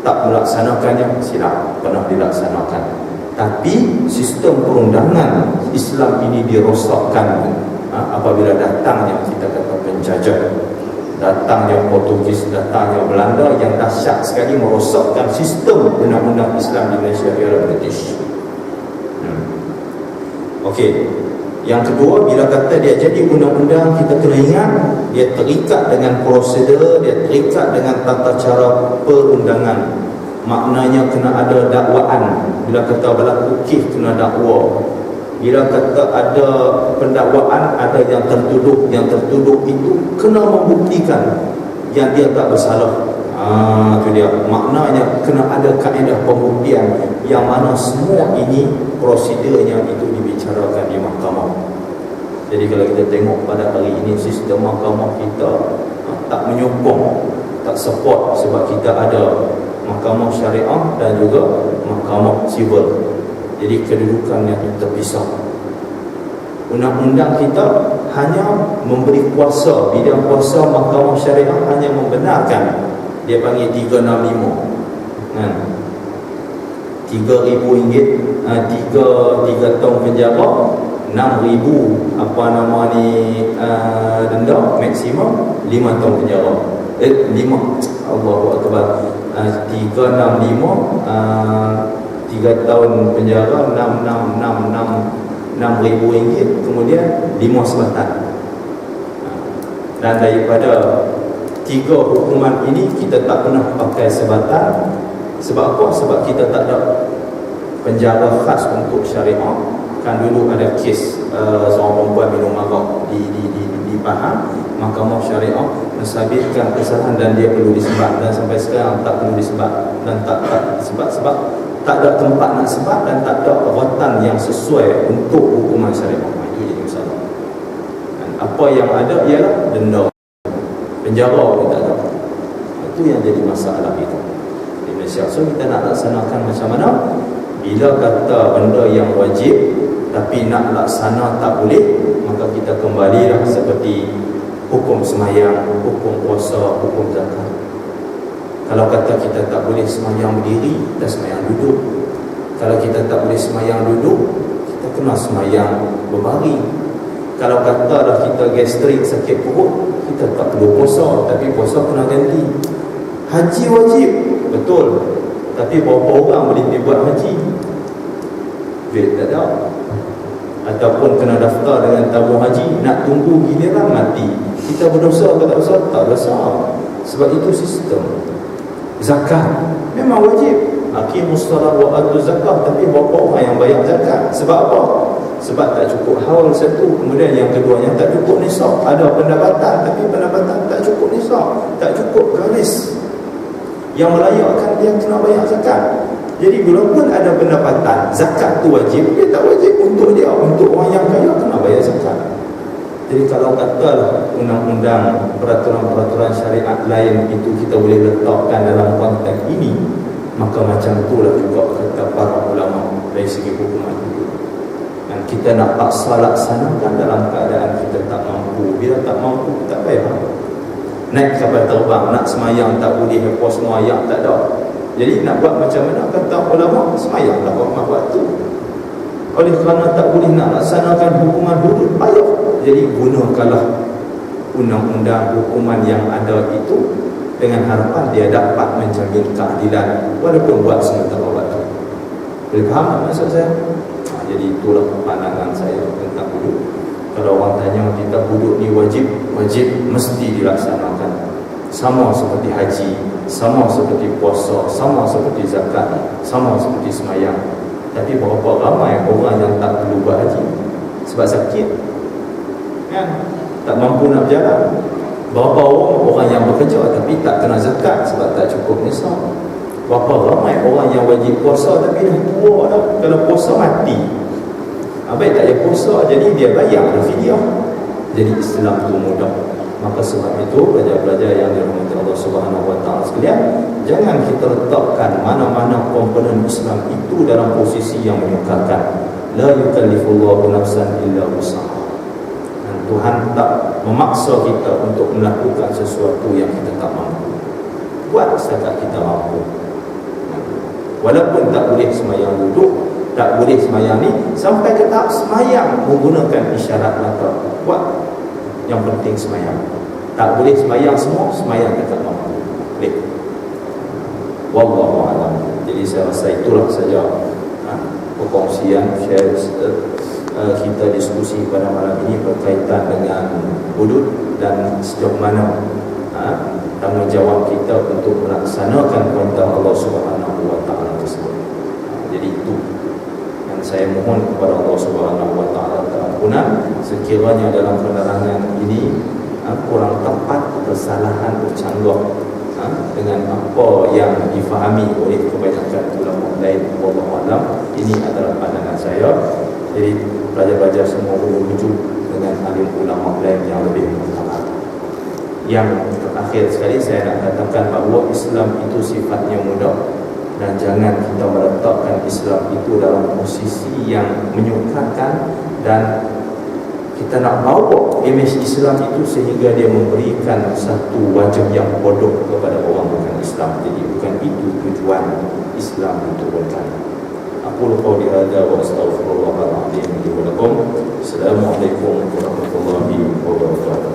tak melaksanakannya? Silap, pernah dilaksanakan. Tapi sistem perundangan Islam ini dirosakkan apabila datangnya kita kata penjajah, datangnya Portugis, datangnya Belanda yang dahsyat sekali merosakkan sistem undang-undang Islam di Malaysia era British. Okey. Yang kedua, bila kata dia jadi undang-undang, kita kena ingat dia terikat dengan prosedur, dia terikat dengan tata cara perundangan. Maknanya kena ada dakwaan. Bila kata berlaku kes, kena dakwa. Bila kata ada pendakwaan, ada yang tertuduh. Yang tertuduh itu kena membuktikan yang dia tak bersalah. Itu dia. Maknanya kena ada kaedah pembuktian yang mana semua ini prosedurnya itu dibicarakan di mahkamah. Jadi kalau kita tengok pada hari ini sistem mahkamah kita tak menyokong, tak support, sebab kita ada mahkamah syariah dan juga mahkamah sivil. Jadi kedudukannya terpisah. Undang-undang kita hanya memberi kuasa, bidang kuasa mahkamah syariah hanya membenarkan. Dia panggil 365 kan, RM3,000 3 tahun penjara, 6,000 apa nama ni denda maksimum, 5 tahun penjara. 5 Allahu Akbar, 365 3 tahun penjara, 6,000 ringgit, kemudian 5 sebatan. Dan daripada 3 hukuman ini kita tak pernah pakai sebatan. Sebab apa? Sebab kita tak ada penjara khas untuk syariah. Kan dulu ada kes seorang perempuan minum arak di Pahang, mahkamah syariah mensabitkan kesalahan dan dia perlu disebat, dan sampai sekarang tak perlu disebat dan tak sebab tak ada tempat nak sebat dan tak ada rawatan yang sesuai untuk hukuman syariah. Itu jadi masalah. Dan apa yang ada ialah denda, penjara pun tak ada. Itu yang jadi masalah kita di Malaysia. So kita nak laksanakan macam mana? Bila kata benda yang wajib tapi nak laksana tak boleh, maka kita kembalilah seperti hukum semayang, hukum puasa, hukum zakat. Kalau kata kita tak boleh semayang berdiri, kita semayang duduk. Kalau kita tak boleh semayang duduk, kita kena semayang berbaring. Kalau katalah kita gastrik, sakit perut, kita tak perlu puasa, tapi puasa kena ganti. Haji wajib, betul, tapi berapa orang boleh pergi buat haji? Duit tak ada. Ataupun kena daftar dengan tabung haji, nak tunggu giliran mati. Kita berdosa atau tak berdosa? Tak berdosa. Sebab itu sistem. Zakat memang wajib, aqimus salat wa atuz zakat, tapi berapa orang yang bayar zakat? Sebab apa? Sebab tak cukup haul satu. Kemudian yang keduanya tak cukup nisab. Ada pendapatan, tapi pendapatan tak cukup nisab, tak cukup garis yang melayakkan dia kena bayar zakat. Jadi bila pun ada pendapatan, zakat tu wajib, dia tak wajib untuk dia. Untuk orang yang kaya kena bayar zakat. Jadi kalau katalah undang-undang, peraturan-peraturan syariat lain itu kita boleh letakkan dalam konteks ini, maka macam itulah juga kata para ulama dari segi hukuman itu. Dan kita nak paksa laksanakan dalam keadaan kita tak mampu. Bila tak mampu, tak payah. Naik kapal terbang, nak semayang tak boleh, lepas semayang tak ada. Jadi nak buat macam mana? Kata ulama, semayang tak buat waktu. Oleh kerana tak boleh nak laksanakan hukuman hudud, payah. Jadi gunakanlah undang-undang hukuman yang ada itu dengan harapan dia dapat menjamin keadilan walaupun buat sementara waktu. Boleh faham maksud saya? Jadi itulah pandangan saya tentang hudud. Kalau orang tanya kita wuduk ni wajib, mesti dilaksanakan. Sama seperti haji, sama seperti puasa, sama seperti zakat, sama seperti semayang. Tapi berapa ramai orang yang tak perlu buat haji sebab sakit, kan? Tak mampu nak berjalan. Berapa orang yang bekerja tapi tak kena zakat sebab tak cukup nisab. Berapa ramai orang yang wajib puasa tapi dah tua dah, kalau puasa mati. Baik tak payah puasa, jadi dia bayar dah fidyah. Jadi Islam itu mudah. Maka sebab itu pelajar-pelajar yang dirahmati Allah Subhanahu wa taala sekalian, jangan kita letakkan mana-mana komponen Islam itu dalam posisi yang menyukarkan. La yukallifullahu nafsan illa wus'aha. Dan Tuhan tak memaksa kita untuk melakukan sesuatu yang kita tak mampu. Buat setakat kita mampu. Walaupun tak boleh semayang duduk, tak boleh semayang ni, sampai ke tahap semayang menggunakan isyarat mata, buat. Yang penting semayang. Tak boleh semayang semua, semayang tetap mampu. Boleh. Wallahu a'lam. Jadi saya rasa itulah saja perkongsian share kita diskusi pada malam ini berkaitan dengan hudud dan sejauh mana tanggungjawab kita untuk melaksanakan perintah Allah Subhanahu wa taala tersebut. Jadi itu yang saya mohon kepada Allah Subhanahu wa taala keampunan sekiranya dalam penerangan ini kurang tepat, kesalahan, bercanggah dengan apa yang difahami oleh kebanyakan ulama lain. Wallahu a'lam. Ini adalah pandangan saya. Jadi pelajar-pelajar semua boleh rujuk dengan alim ulama lain yang lebih mengetahui. Yang terakhir sekali saya nak katakan bahawa Islam itu sifatnya mudah, dan jangan kita meletakkan Islam itu dalam posisi yang menyukarkan, dan kita nak bawa imej Islam itu sehingga dia memberikan satu wajah yang bodoh kepada orang bukan Islam. Jadi bukan itu tujuan Islam diturunkan. Aku lupa dihada wa astaghfirullahaladzim li wa lakum. Assalamualaikum warahmatullahi wabarakatuh.